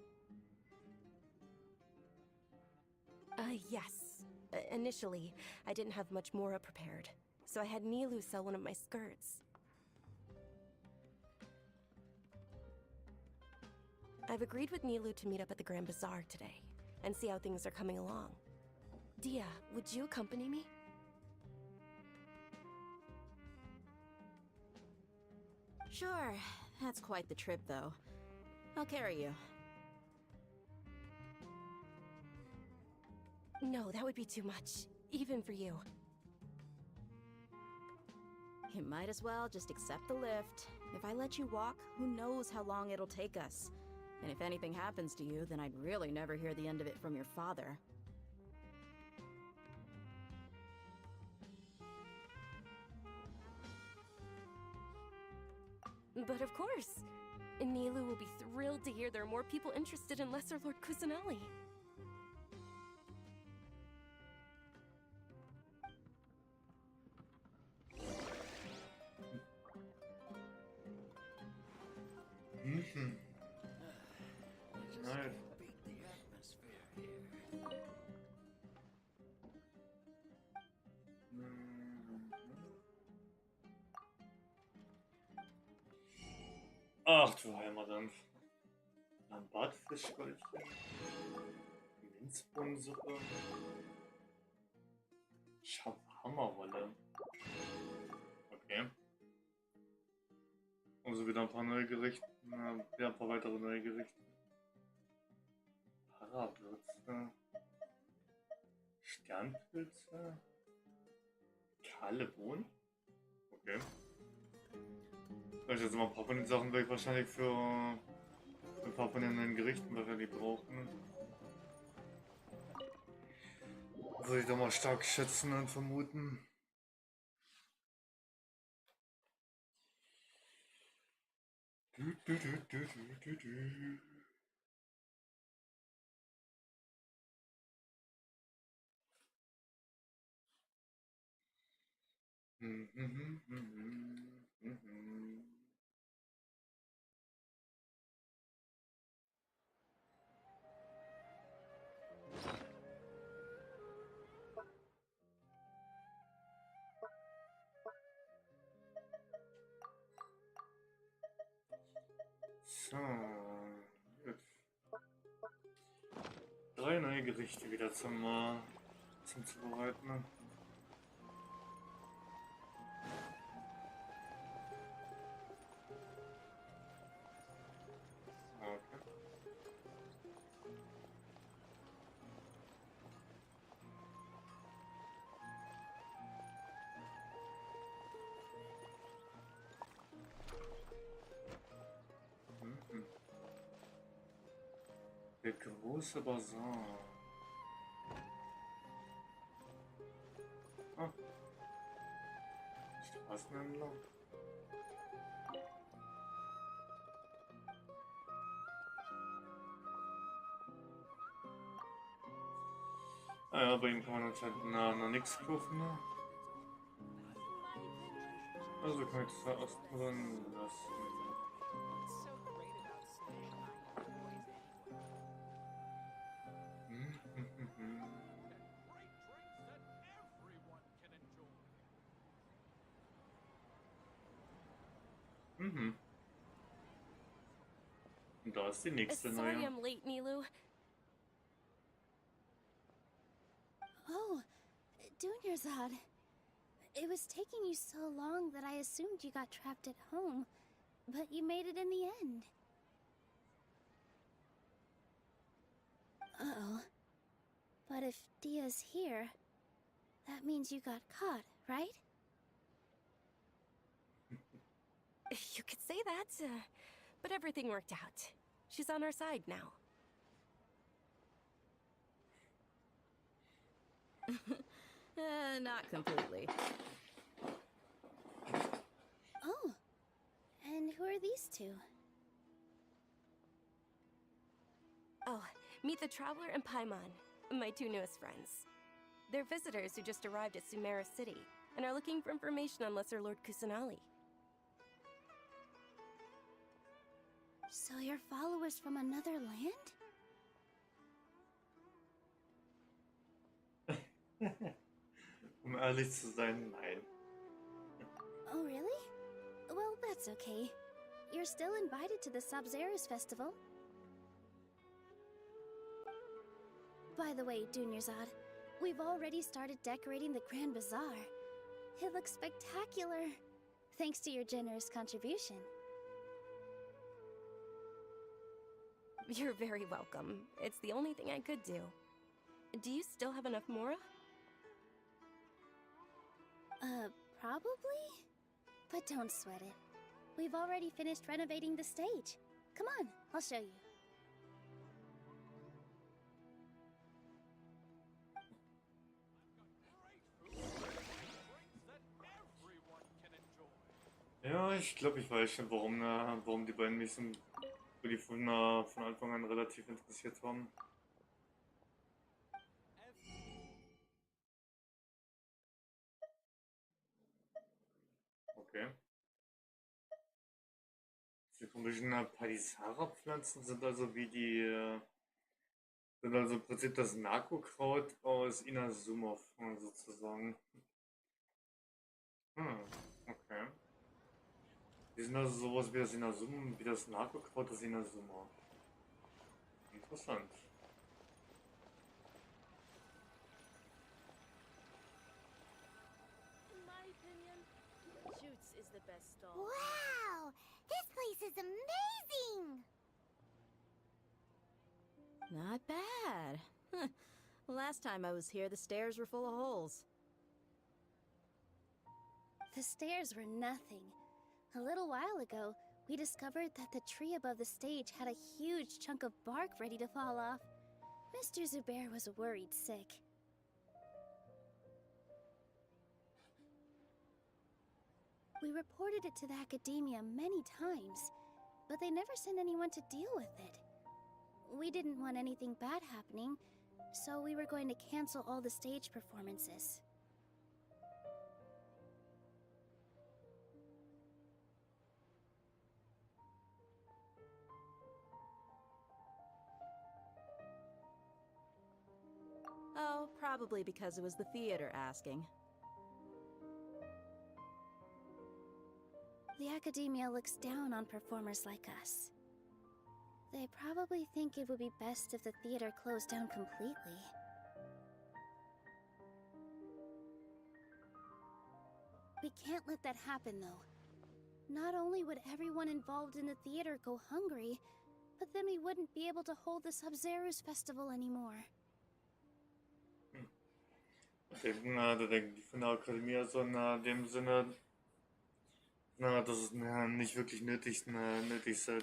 Speaker 7: Yes. Initially, I didn't have much more prepared, so I had Nilu sell one of my skirts. I've agreed with Nilu to meet up at the Grand Bazaar today, and see how things are coming along. Dia, would you accompany me?
Speaker 9: Sure. That's quite the trip, though. I'll carry you.
Speaker 7: No, that would be too much, even for you.
Speaker 9: You might as well just accept the lift. If I let you walk, who knows how long it'll take us. And if anything happens to you, then I'd really never hear the end of it from your father.
Speaker 7: But of course! Nilu will be thrilled to hear there are more people interested in Lesser Lord Kusanali.
Speaker 1: Nice. Ach du Heimatland. Lambertfischgoldchen. Minzbohnensuppe. Shawarma-Rolle. Okay. Also wieder ein paar neue Gerichte. Ja, ein paar weitere neue Gerichte. Parawürze. Sternpilze. Kahle Bohnen. Okay. Jetzt mal ein paar von den Sachen werde ich wahrscheinlich für ein paar von den neuen Gerichten wahrscheinlich brauchen. Würde ich da mal stark schätzen und vermuten. So, gut. 3 neue Gerichte wieder zum Zubereiten. Okay. Der große Bazar. Ah. Straßenhändler. Ah ja, bei ihm kann man anscheinend noch nichts kaufen. Ne? Also kann ich das da erstmal dann lassen. Und da ist die nächste
Speaker 7: Sorry
Speaker 1: neue.
Speaker 7: I'm late, Nilu.
Speaker 4: Oh, Dunyarzad. It was taking you so long that I assumed you got trapped at home, but you made it in the end. Uh-oh. But if Dia's here, that means you got caught, right?
Speaker 7: You could say that, but everything worked out. She's on our side now.
Speaker 9: Not completely.
Speaker 4: Oh, and who are these two?
Speaker 7: Oh, meet the Traveler and Paimon, my 2 newest friends. They're visitors who just arrived at Sumeru-City and are looking for information on Lesser Lord Kusanali.
Speaker 4: So you're followers from another land?
Speaker 1: Um ehrlich zu sein, nein.
Speaker 4: Oh, really? Well, that's okay. You're still invited to the Sabzeruz festival. By the way, Dunyarzad, we've already started decorating the Grand Bazaar. It looks spectacular, thanks to your generous contribution.
Speaker 7: You're very welcome. It's the only thing I could do. Do you still have enough Mora?
Speaker 4: Probably?
Speaker 10: But don't sweat it. We've already finished renovating the stage. Come on, I'll show you.
Speaker 1: Ja, ich glaube, ich weiß schon, warum die beiden mich so, wo die von Anfang an relativ interessiert haben. Okay. Die komischen Palisara-Pflanzen sind also sind also im Prinzip das Narkokraut aus Inazuma sozusagen. Okay. Die sind also sowas wie das Inazuma, wie das Narkokraut aus Inazuma. Interessant.
Speaker 7: In my opinion, Shoots is the best stall.
Speaker 4: Wow! This place is amazing!
Speaker 9: Not bad. Huh. Last time I was here, the stairs were full of holes.
Speaker 10: The stairs were nothing. A little while ago, we discovered that the tree above the stage had a huge chunk of bark ready to fall off. Mr. Zubair was worried sick. We reported it to the academia many times, but they never sent anyone to deal with it. We didn't want anything bad happening, so we were going to cancel all the stage performances.
Speaker 9: Oh, probably because it was the theater asking.
Speaker 10: The academia looks down on performers like us. They probably think it would be best if the theater closed down completely. We can't let that happen, though. Not only would everyone involved in the theater go hungry, but then we wouldn't be able to hold the Sub-Zero's festival anymore.
Speaker 1: Da denken die von der Akademie also in dem Sinne, dass es nicht wirklich nötig sei,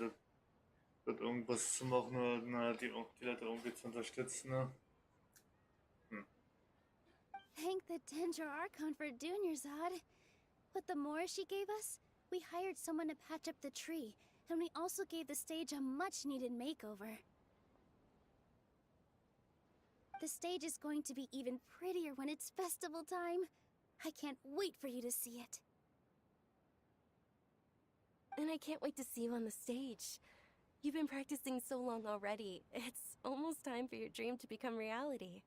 Speaker 1: dort irgendwas zu machen oder die Leute irgendwie zu unterstützen.
Speaker 10: Thank the Danger Archon for Dunyarzad. With the more she gave us, we hired someone to patch up the tree, and we also gave the stage a much-needed makeover. The stage is going to be even prettier when it's festival time. I can't wait for you to see it.
Speaker 7: And I can't wait to see you on the stage. You've been practicing so long already. It's almost time for your dream to become reality.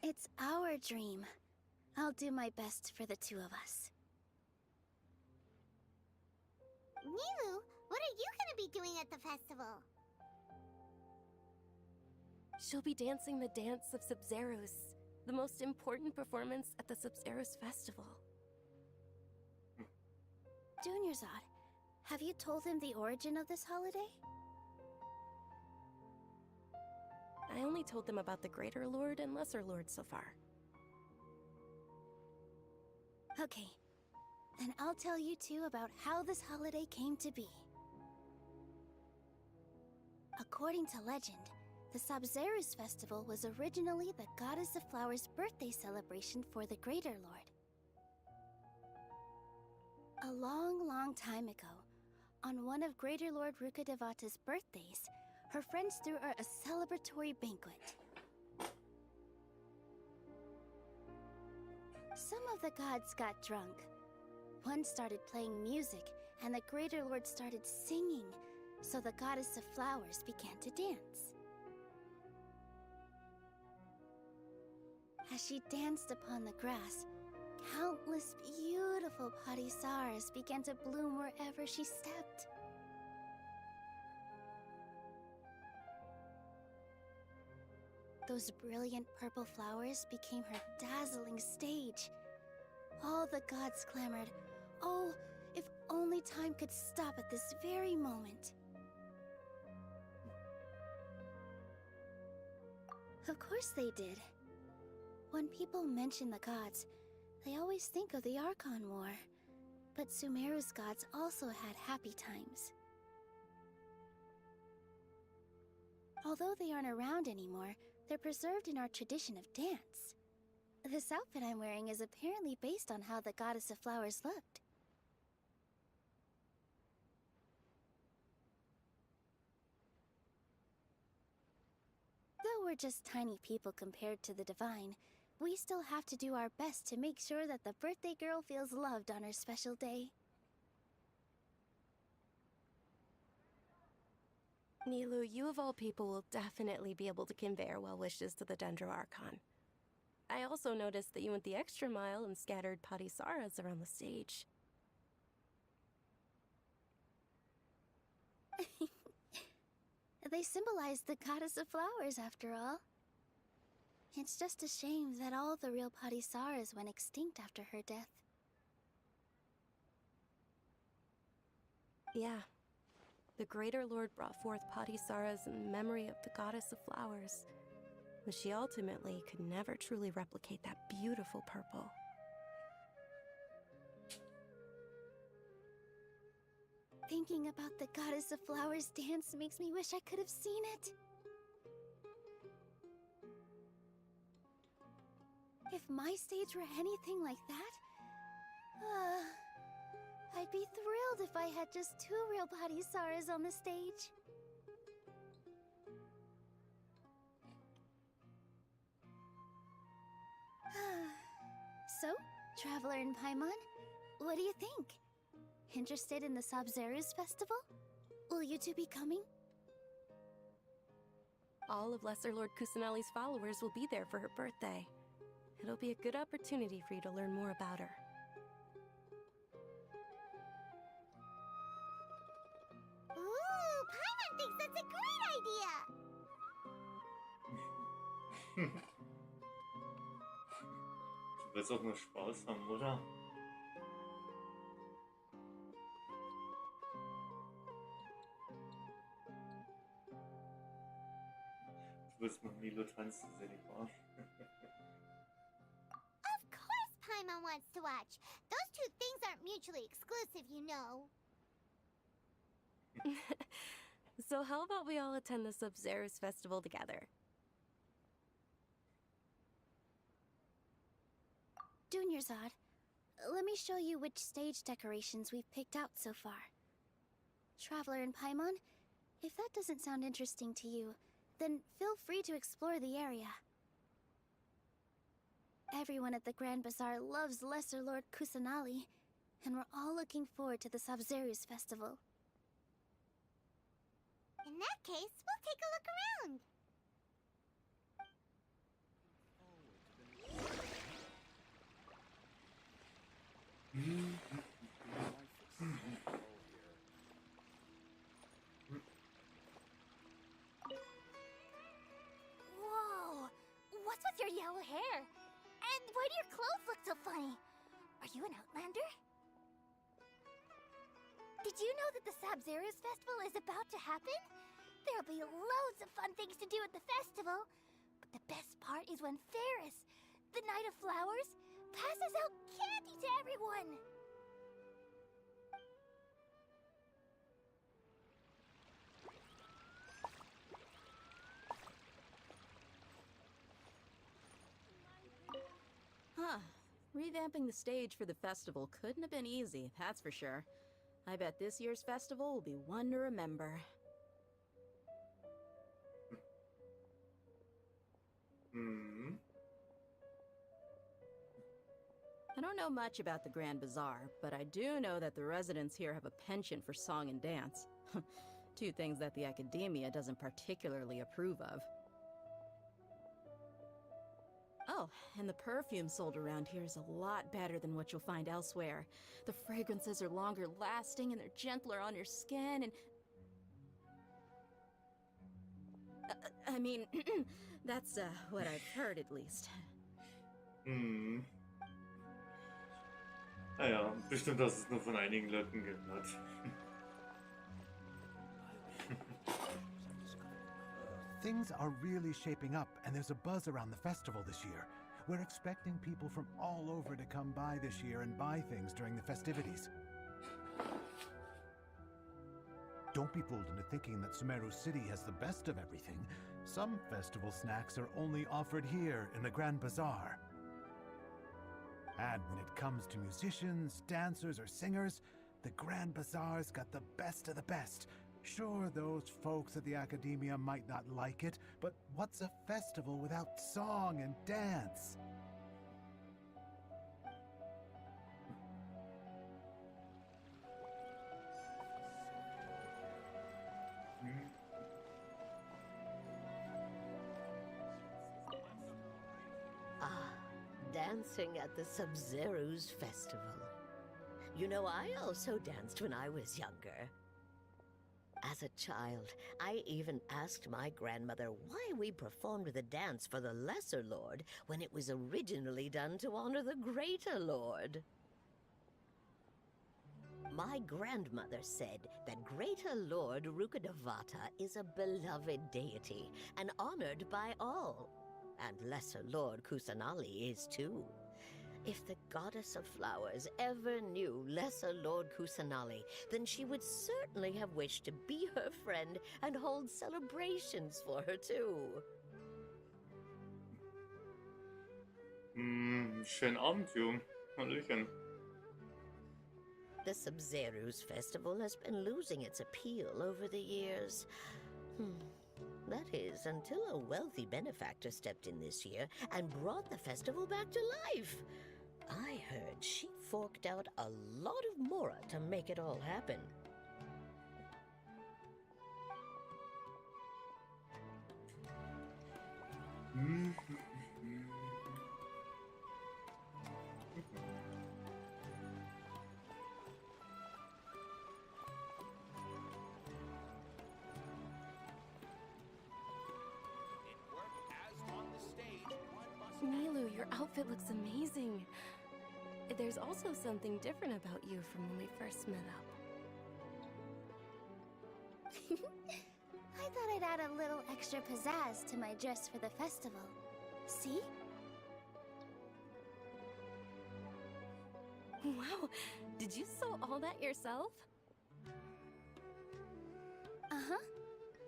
Speaker 10: It's our dream. I'll do my best for the two of us.
Speaker 4: Nilu, what are you gonna be doing at the festival?
Speaker 7: She'll be dancing the dance of Sub-Zeros, the most important performance at the Sub-Zeros festival.
Speaker 10: Dunyarzad, have you told him the origin of this holiday?
Speaker 7: I only told them about the Greater Lord and Lesser Lord so far.
Speaker 10: Okay, then I'll tell you two about how this holiday came to be. According to legend, the Sub-Zero's festival was originally the Goddess of Flowers' birthday celebration for the Greater Lord. A long, long time ago, on one of Greater Lord Rukkhadevata's birthdays, her friends threw her a celebratory banquet. Some of the gods got drunk. One started playing music, and the Greater Lord started singing, so the Goddess of Flowers began to dance. As she danced upon the grass, countless beautiful parisaras began to bloom wherever she stepped. Those brilliant purple flowers became her dazzling stage. All the gods clamored, "Oh, if only time could stop at this very moment." Of course they did. When people mention the gods, they always think of the Archon War. But Sumeru's gods also had happy times. Although they aren't around anymore, they're preserved in our tradition of dance. This outfit I'm wearing is apparently based on how the Goddess of Flowers looked. Though we're just tiny people compared to the Divine, we still have to do our best to make sure that the birthday girl feels loved on her special day.
Speaker 7: Nilu, you of all people will definitely be able to convey our well wishes to the Dendro Archon. I also noticed that you went the extra mile and scattered Patisaras around the stage.
Speaker 10: They symbolize the Goddess of Flowers, after all. It's just a shame that all the real Patisaras went extinct after her death.
Speaker 7: Yeah. The Greater Lord brought forth Patisaras in memory of the Goddess of Flowers, but she ultimately could never truly replicate that beautiful purple.
Speaker 10: Thinking about the Goddess of Flowers dance makes me wish I could have seen it. If my stage were anything like that, I'd be thrilled if I had just 2 real Patisaras on the stage. So, Traveler and Paimon, what do you think? Interested in the Sabzeruz festival? Will you two be coming?
Speaker 7: All of Lesser Lord Kusanali's followers will be there for her birthday. It'll be a good opportunity for you to learn more about her.
Speaker 4: Ooh, Paimon thinks that's a great idea!
Speaker 1: Du willst auch nur Spaß haben, oder? Du willst mit Milo tanzen sehen, nicht wahr?
Speaker 4: Of course Paimon wants to watch. Those two things aren't mutually exclusive, you know.
Speaker 7: So how about we all attend the Sabzeruz festival together?
Speaker 10: Junior Zod, let me show you which stage decorations we've picked out so far. Traveler and Paimon, if that doesn't sound interesting to you, then feel free to explore the area. Everyone at the Grand Bazaar loves Lesser Lord Kusanali, and we're all looking forward to the Sabzeruz festival.
Speaker 4: In that case, we'll take a look around.
Speaker 10: Whoa! What's with your yellow hair? And why do your clothes look so funny? Are you an Outlander? Did you know that the Sabzeruz festival is about to happen? There'll be loads of fun things to do at the festival. But the best part is when Ferris, the Knight of Flowers, passes out candy to everyone.
Speaker 9: Huh. Revamping the stage for the festival couldn't have been easy, that's for sure. I bet this year's festival will be one to remember. I don't know much about the Grand Bazaar, but I do know that the residents here have a penchant for song and dance. 2 things that the academia doesn't particularly approve of. Oh, and the perfume sold around here is a lot better than what you'll find elsewhere. The fragrances are longer lasting and they're gentler on your skin and... I mean, that's what I've heard at least.
Speaker 1: Naja, bestimmt hast du es nur von einigen Leuten gehört.
Speaker 11: Things are really shaping up, and there's a buzz around the festival this year. We're expecting people from all over to come by this year and buy things during the festivities. Don't be fooled into thinking that Sumeru-City has the best of everything. Some festival snacks are only offered here in the Grand Bazaar. And when it comes to musicians, dancers, or singers, the Grand Bazaar's got the best of the best. Sure, those folks at the Academia might not like it, but what's a festival without song and dance?
Speaker 12: Dancing at the Sub-Zero's festival. You know, I also danced when I was younger. As a child, I even asked my grandmother why we performed the dance for the Lesser Lord when it was originally done to honor the Greater Lord. My grandmother said that Greater Lord Rukkhadevata is a beloved deity and honored by all. And Lesser Lord Kusanali is too. If the Goddess of Flowers ever knew Lesser Lord Kusanali, then she would certainly have wished to be her friend and hold celebrations for her too.
Speaker 1: Schönen Abend, Jung. Hallöchen.
Speaker 12: The Sub-Zero's festival has been losing its appeal over the years. That is, until a wealthy benefactor stepped in this year and brought the festival back to life. I heard she forked out a lot of mora to make it all happen.
Speaker 7: Nilu, your outfit looks amazing. There's also something different about you from when we first met up.
Speaker 10: I thought I'd add a little extra pizzazz to my dress for the festival. See?
Speaker 7: Wow, did you sew all that yourself?
Speaker 10: Uh-huh.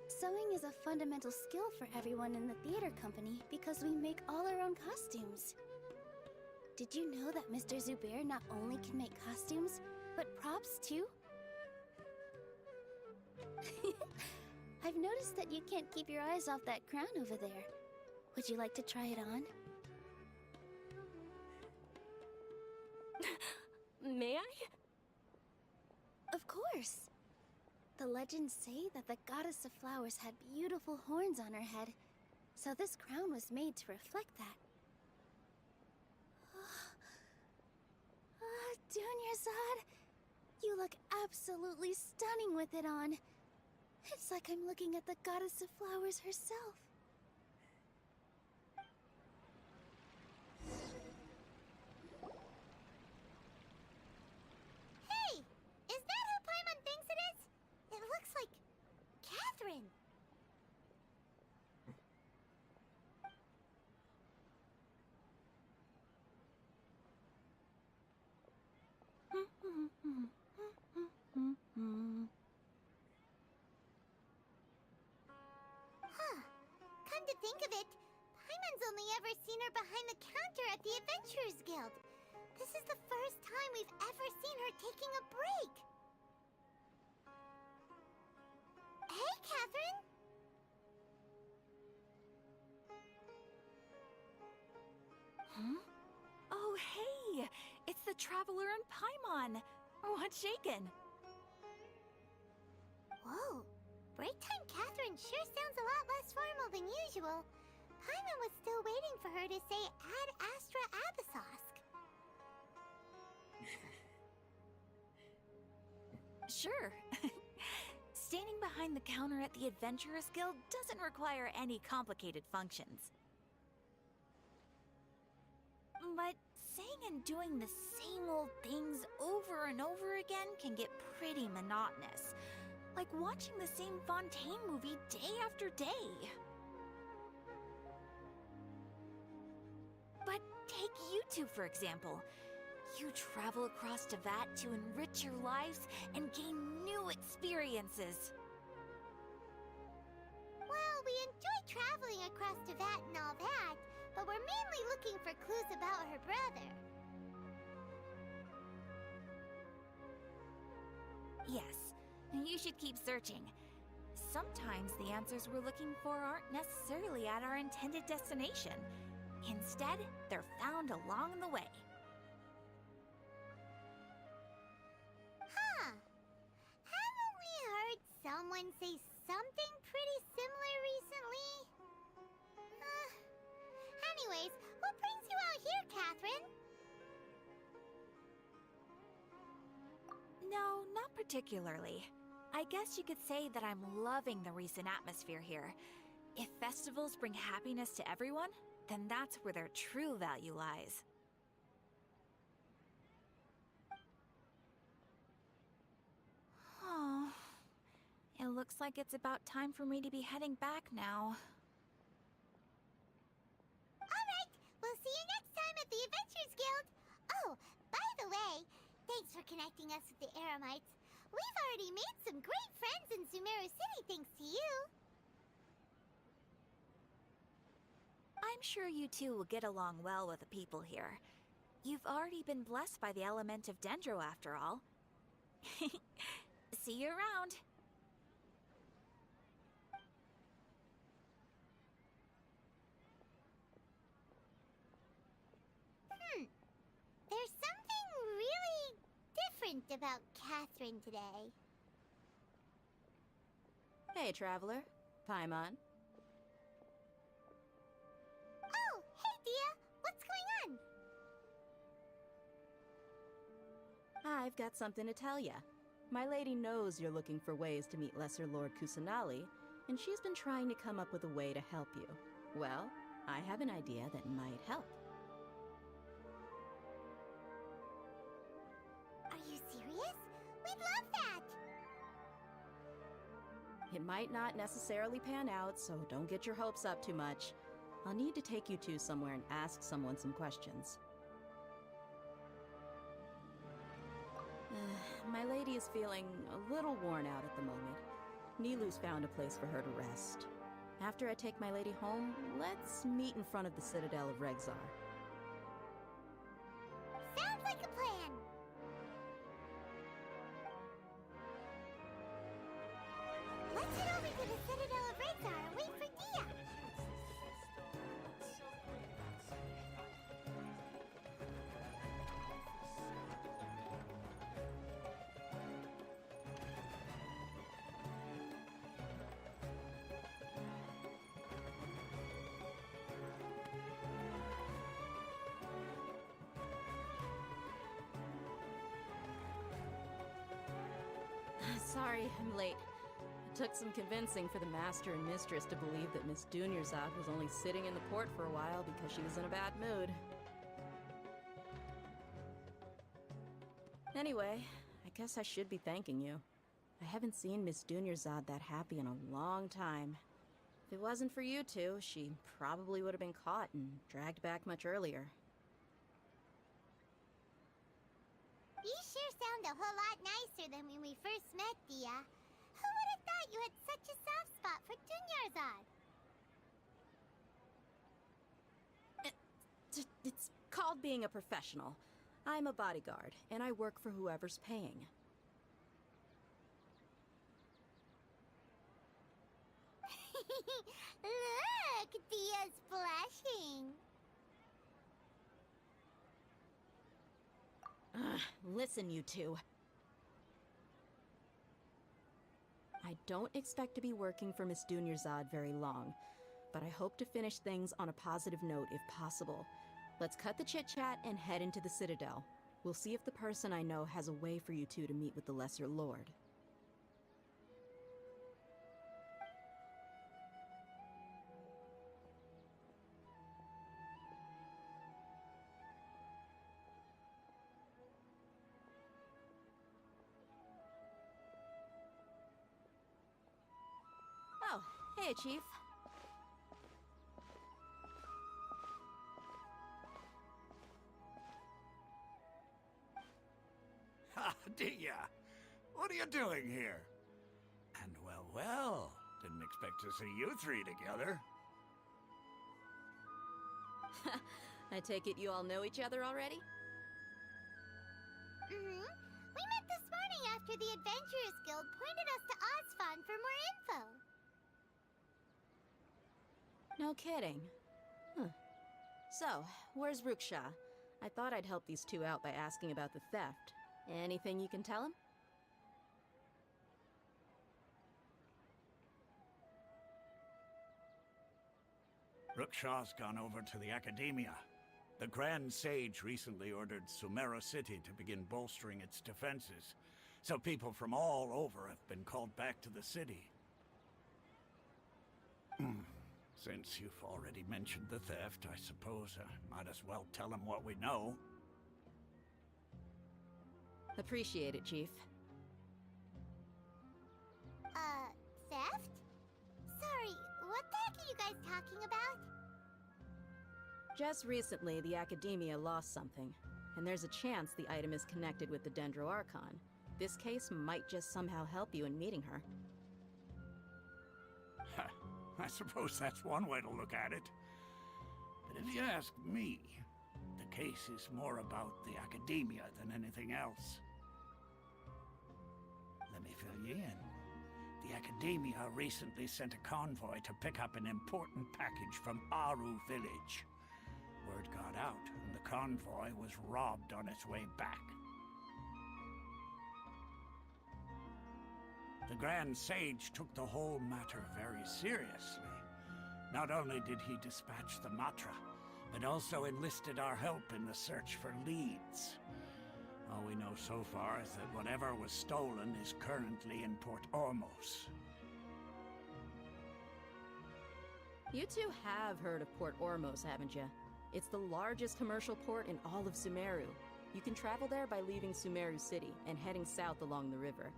Speaker 10: Sewing is a fundamental skill for everyone in the theater company because we make all our own costumes. Did you know that Mr. Zubair not only can make costumes, but props too? I've noticed that you can't keep your eyes off that crown over there. Would you like to try it on?
Speaker 7: May I?
Speaker 10: Of course. The legends say that the Goddess of Flowers had beautiful horns on her head, so this crown was made to reflect that. Dunyarzad, you look absolutely stunning with it on. It's like I'm looking at the Goddess of Flowers herself.
Speaker 4: Hey! Is that who Paimon thinks it is? It looks like Catherine. Come to think of it, Paimon's only ever seen her behind the counter at the Adventurers Guild. This is the first time we've ever seen her taking a break. Hey, Catherine!
Speaker 2: Huh? Oh, hey! It's the Traveler and Paimon! What's shaken?
Speaker 4: Whoa! Break time Catherine sure sounds a lot less formal than usual. Paimon was still waiting for her to say Ad Astra Abyssosque.
Speaker 2: Sure. Standing behind the counter at the Adventurers Guild doesn't require any complicated functions. But saying and doing the same old things over and over again can get pretty monotonous. Like watching the same Fontaine movie day after day. But to, for example. You travel across Teyvat to enrich your lives and gain new experiences.
Speaker 4: Well, we enjoy traveling across Teyvat and all that, but we're mainly looking for clues about her brother.
Speaker 2: Yes, you should keep searching. Sometimes the answers we're looking for aren't necessarily at our intended destination. Instead, they're found along the way.
Speaker 4: Huh. Haven't we heard someone say something pretty similar recently? Anyways, what brings you out here, Catherine?
Speaker 2: No, not particularly. I guess you could say that I'm loving the recent atmosphere here. If festivals bring happiness to everyone, then that's where their true value lies. Oh, it looks like it's about time for me to be heading back now.
Speaker 4: Alright, we'll see you next time at the Adventures Guild. Oh, by the way, thanks for connecting us with the Eremites. We've already made some great friends in Sumeru-City thanks to you.
Speaker 2: I'm sure you two will get along well with the people here. You've already been blessed by the element of Dendro after all. See you around.
Speaker 4: There's something really different about Catherine today.
Speaker 9: Hey, Traveler. Paimon.
Speaker 4: Oh, hey, Dia. What's going on?
Speaker 9: I've got something to tell ya. My lady knows you're looking for ways to meet Lesser Lord Kusanali, and she's been trying to come up with a way to help you. Well, I have an idea that might help.
Speaker 4: Are you serious? We'd love that!
Speaker 9: It might not necessarily pan out, so don't get your hopes up too much. I'll need to take you two somewhere and ask someone some questions. My lady is feeling a little worn out at the moment. Nilu's found a place for her to rest. After I take my lady home, let's meet in front of the Citadel of Regzar.
Speaker 4: Sounds like a plan! Let's head over to the Citadel of Regzar and wait for Dia!
Speaker 9: Sorry, I'm late. It took some convincing for the Master and Mistress to believe that Miss Dunyarzad was only sitting in the port for a while because she was in a bad mood. Anyway, I guess I should be thanking you. I haven't seen Miss Dunyarzad that happy in a long time. If it wasn't for you two, she probably would have been caught and dragged back much earlier.
Speaker 4: You sure sound a whole lot nicer than when we first met, Dia. Who would have thought you had such a soft spot for Dunyarzad?
Speaker 9: It's called being a professional. I'm a bodyguard, and I work for whoever's paying.
Speaker 4: Look, Dia's blushing.
Speaker 9: Listen, you two. I don't expect to be working for Miss Dunyarzad very long, but I hope to finish things on a positive note if possible. Let's cut the chit-chat and head into the Citadel. We'll see if the person I know has a way for you two to meet with the Lesser Lord. Oh, hey, Chief.
Speaker 6: Dia, what are you doing here? And well, didn't expect to see you three together.
Speaker 9: I take it you all know each other already?
Speaker 4: Mm-hmm. We met this morning after the Adventurers Guild pointed us to Osfon for more info.
Speaker 9: No kidding. Huh. So, where's Ruksha? I thought I'd help these two out by asking about the theft. Anything you can tell him?
Speaker 6: Ruksha's gone over to the Academia. The Grand Sage recently ordered Sumeru-City to begin bolstering its defenses, so people from all over have been called back to the city. Since you've already mentioned the theft, I suppose I might as well tell him what we know.
Speaker 9: Appreciate it, Chief.
Speaker 4: Theft? Sorry, what the heck are you guys talking about?
Speaker 9: Just recently, the Academia lost something, and there's a chance the item is connected with the Dendro Archon. This case might just somehow help you in meeting her.
Speaker 6: I suppose that's one way to look at it. But if you ask me, the case is more about the Academia than anything else. Let me fill you in. The Academia recently sent a convoy to pick up an important package from Aru village. Word got out, and the convoy was robbed on its way back. The Grand Sage took the whole matter very seriously. Not only did he dispatch the Matra, but also enlisted our help in the search for leads. All we know so far is that whatever was stolen is currently in Port Ormos.
Speaker 9: You two have heard of Port Ormos, haven't you? It's the largest commercial port in all of Sumeru. You can travel there by leaving Sumeru-City and heading south along the river.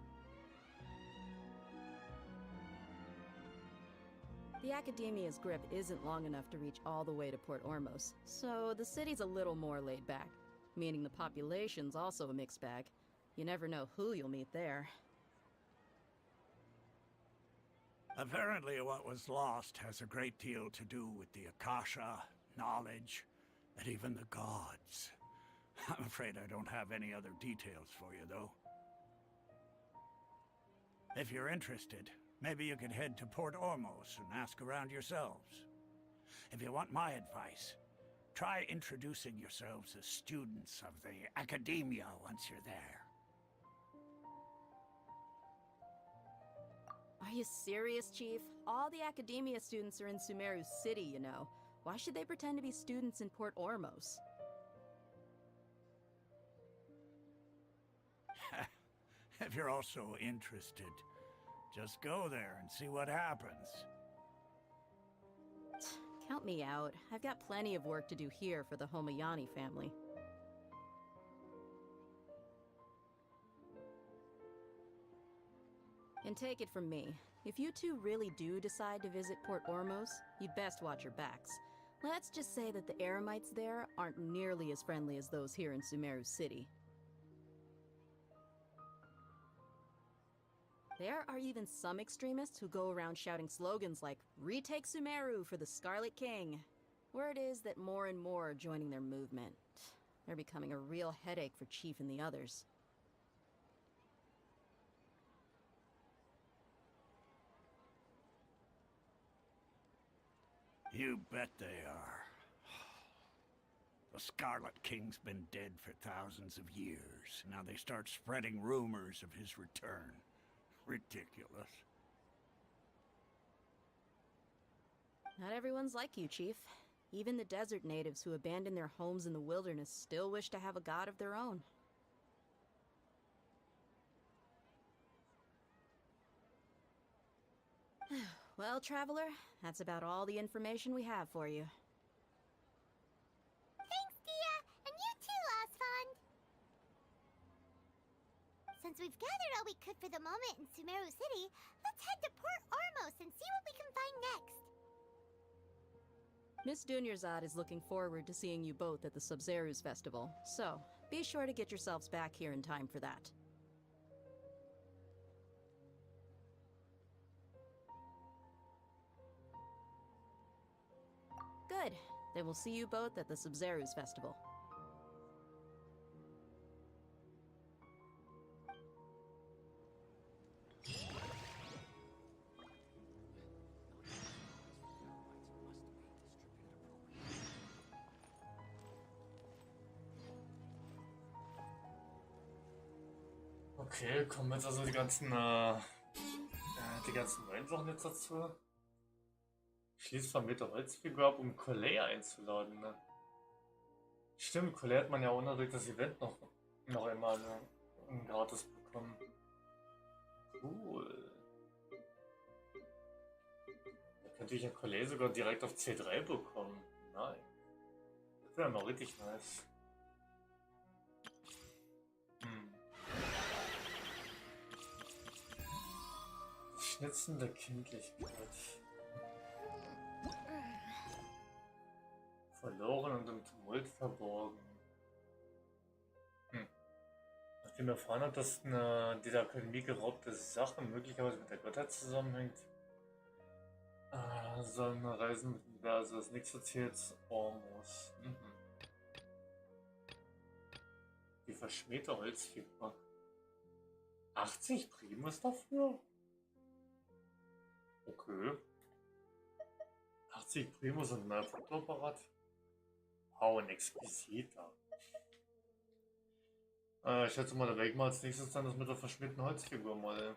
Speaker 9: The Academia's grip isn't long enough to reach all the way to Port Ormos, so the city's a little more laid back, meaning the population's also a mixed bag. You never know who you'll meet there.
Speaker 6: Apparently what was lost has a great deal to do with the Akasha, knowledge, and even the gods. I'm afraid I don't have any other details for you, though. If you're interested, maybe you could head to Port Ormos and ask around yourselves. If you want my advice, try introducing yourselves as students of the Academia once you're there.
Speaker 9: Are you serious, Chief? All the Academia students are in Sumeru-City, you know. Why should they pretend to be students in Port Ormos?
Speaker 6: If you're also interested, just go there and see what happens.
Speaker 9: Count me out. I've got plenty of work to do here for the Homayani family. And take it from me, if you two really do decide to visit Port Ormos, you'd best watch your backs. Let's just say that the Eremites there aren't nearly as friendly as those here in Sumeru-City. There are even some extremists who go around shouting slogans like, "Retake Sumeru for the Scarlet King." Word is that more and more are joining their movement. They're becoming a real headache for Chief and the others.
Speaker 6: You bet they are. The Scarlet King's been dead for thousands of years. Now they start spreading rumors of his return. Ridiculous.
Speaker 9: Not everyone's like you, Chief. Even the desert natives who abandoned their homes in the wilderness still wish to have a god of their own. Well, Traveler, that's about all the information we have for you.
Speaker 4: Thanks, Dia! And you too, Osfond! Since we've gathered all we could for the moment in Sumeru-City, let's head to Port Ormos and see what we can find next.
Speaker 9: Miss Dunyarzad is looking forward to seeing you both at the Sub-Zerus Festival, so be sure to get yourselves back here in time for that. They will see you both at the Sumeru's festival.
Speaker 1: Okay, kommen jetzt also die ganzen neuen Sachen jetzt dazu. Schließt man mit der Holzfigur ab, um Collet einzuladen. Ne? Stimmt, Collet hat man ja ohne durch das Event noch einmal gratis bekommen. Cool. Da könnte ich ja Collet sogar direkt auf C3 bekommen. Nein. Das wäre mal richtig nice. Schnitzen der Kindlichkeit. Verloren und im Tumult verborgen. Nachdem er erfahren hat, dass dieser Akademie geraubte Sache möglicherweise mit der Gottheit zusammenhängt, sollen Reisen mit dem Verse das nächste Ziel jetzt Ormus. Die verschmähte Holzfigur. 80 Primus dafür? Okay. 80 Primus und ein Fotoapparat. Wow, ein exquisiter. Ich schätze mal, da werde ich mal als nächstes dann das mit der verschmierten Holzfigur mal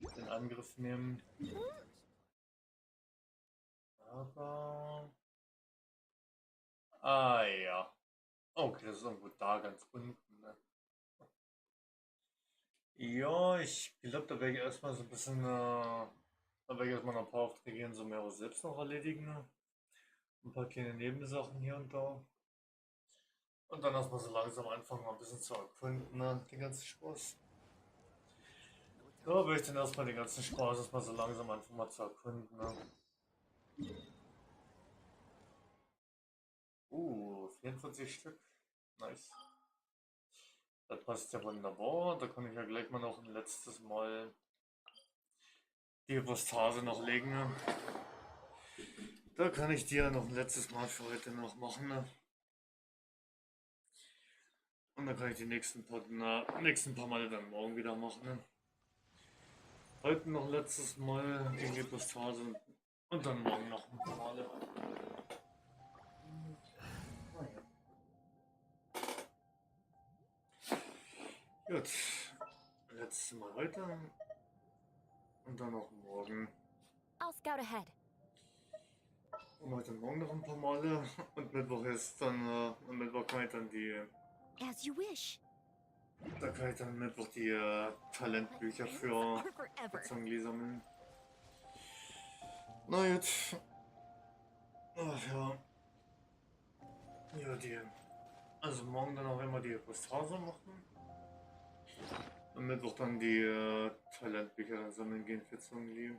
Speaker 1: in Angriff nehmen. Aber... ja. Okay, das ist irgendwo da ganz unten. Ne? Ja, ich glaube, da werde ich erstmal so ein bisschen... Da werde ich erstmal noch ein paar Aufträge in Sumeru selbst noch erledigen. Ein paar kleine Nebensachen hier und da. Und dann erstmal so langsam anfangen, mal ein bisschen zu erkunden, ne? Den ganzen Spaß. Da will ich dann erstmal den ganzen Spaß erstmal so langsam einfach mal zu erkunden, ne? 24 Stück. Nice. Das passt ja wunderbar. Da kann ich ja gleich mal noch ein letztes Mal die Postase noch legen. Ne? Da kann ich dir noch ein letztes Mal für heute noch machen. Ne? Und dann kann ich die nächsten paar Male dann morgen wieder machen. Ne? Heute noch ein letztes Mal gegen die Postase und dann morgen noch ein paar Male. Gut, letztes Mal weiter und dann noch morgen.
Speaker 2: I'll scout ahead.
Speaker 1: Und heute Morgen noch ein paar Male und Mittwoch ist dann, am Mittwoch kann ich dann die...
Speaker 2: As you wish.
Speaker 1: Da kann ich dann Mittwoch die Talentbücher für Zongli sammeln. Na gut. Ach ja. Ja, die... Also morgen dann auch immer die Postase machen. Am Mittwoch dann die Talentbücher dann sammeln gehen für Zongli.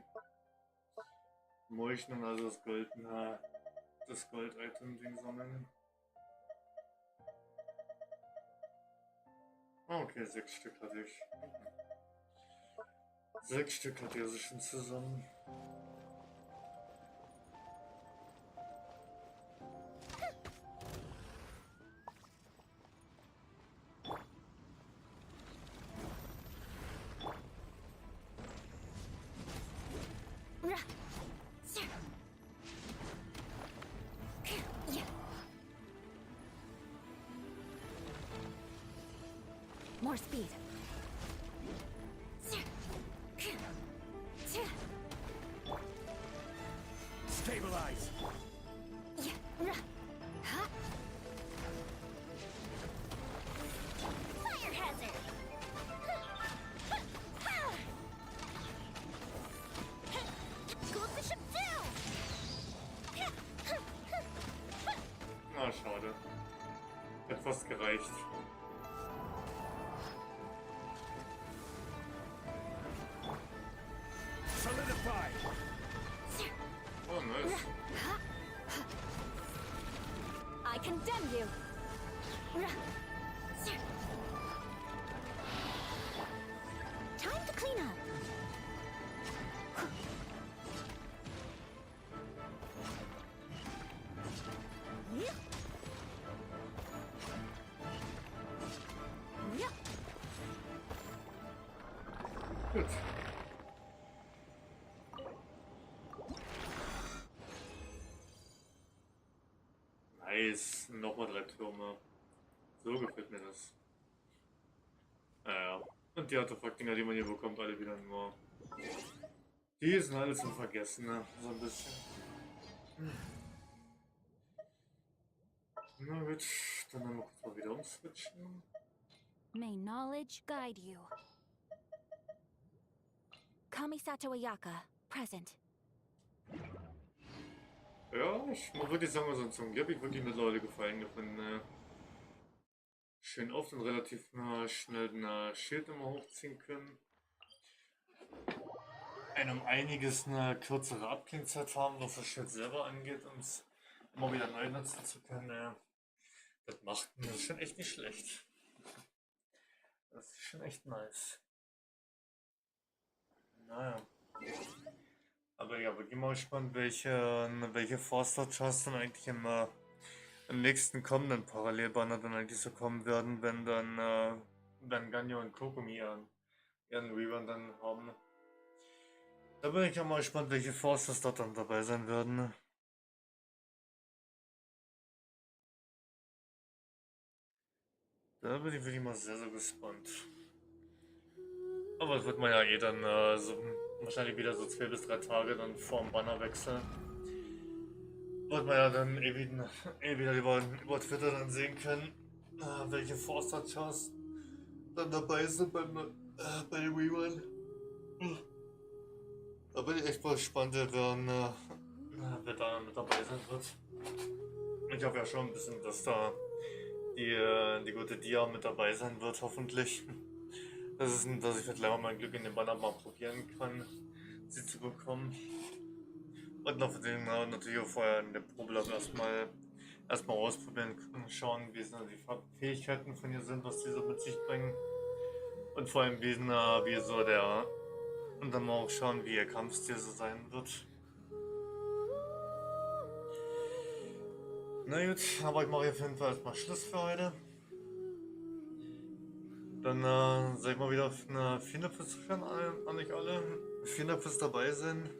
Speaker 1: Möchten also das Gold-Item-Ding sammeln. Okay, 6 Stück hatte ich. 6 Stück hatte ich also schon zusammen.
Speaker 2: More speed.
Speaker 6: Stabilize.
Speaker 4: Fire hazard! Cool the ship too!
Speaker 1: Ah, schade. Hat fast gereicht.
Speaker 6: Solidify.
Speaker 1: Oh, nice.
Speaker 2: I condemn you. Time to clean up.
Speaker 1: Nice. Nochmal 3 Türme. So gefällt mir das. Naja. Und die Artefaktdinger, die man hier bekommt, alle wieder nur. Die sind alle zum Vergessen, ne? So ein bisschen. Na gut, dann haben wir kurz mal wieder umswitchen.
Speaker 2: May knowledge guide you. Kamisato Ayaka, present.
Speaker 1: Ja, ich muss wirklich sagen, also zum Glück habe ich wirklich mittlerweile Gefallen gefunden. Schön oft und relativ schnell ein Schild immer hochziehen können. Einem einiges eine kürzere Abklingzeit haben, was das Schild selber angeht, um es immer wieder neu nutzen zu können. Das macht mir schon echt nicht schlecht. Das ist schon echt nice. Naja. Aber ja, bin ich mal gespannt, welche Forster-Charts dann eigentlich im nächsten kommenden Parallelbanner dann eigentlich so kommen werden, wenn Ganyo und Kokomi ihren Rerun dann haben. Da bin ich ja mal gespannt, welche Forsters dort dann dabei sein werden. Da bin ich wirklich mal sehr, sehr gespannt. Aber das wird man ja eh dann wahrscheinlich wieder so 2 bis 3 Tage dann vor dem Bannerwechsel. Wird man ja dann wieder über Twitter dann sehen können, welche Forster-Charts dann dabei sind bei dem Rerun. Da bin ich echt mal gespannt, wer da mit dabei sein wird. Ich hoffe ja schon ein bisschen, dass da die gute Dia mit dabei sein wird, hoffentlich. Dass ich vielleicht mal mein Glück in den Banner mal probieren kann, sie zu bekommen. Und noch für den natürlich auch vorher in der Probelauf erstmal ausprobieren können, schauen, wie die Fähigkeiten von ihr sind, was die so mit sich bringen. Und vor allem und dann mal auch schauen, wie ihr Kampfstil so sein wird. Na gut, aber ich mache auf jeden Fall erstmal Schluss für heute. Dann sag ich mal wieder vielen Dank fürs Zuschauen an euch alle. Vielen Dank fürs dabei sein.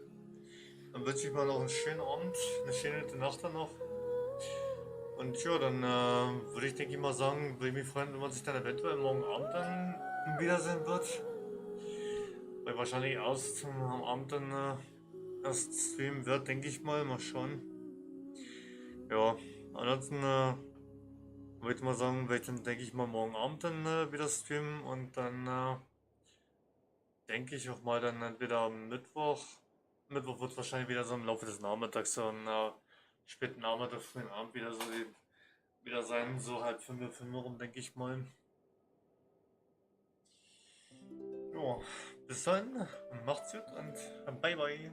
Speaker 1: Dann wünsche ich mal noch einen schönen Abend, eine schöne gute Nacht dann noch. Und ja, dann würde ich denke ich mal sagen, würde ich mich freuen, wenn man sich dann eventuell morgen Abend dann wiedersehen wird. Weil wahrscheinlich erst am Abend dann erst streamen wird, denke ich mal schauen. Ja, ansonsten würde ich mal sagen, werde ich dann denke ich mal morgen Abend dann wieder streamen und dann denke ich auch mal dann entweder am Mittwoch. Mittwoch wird wahrscheinlich wieder so im Laufe des Nachmittags, so einen späten Nachmittag, frühen Abend wieder sein, so halb 5 rum, denke ich mal. Ja, bis dann, macht's gut und bye bye.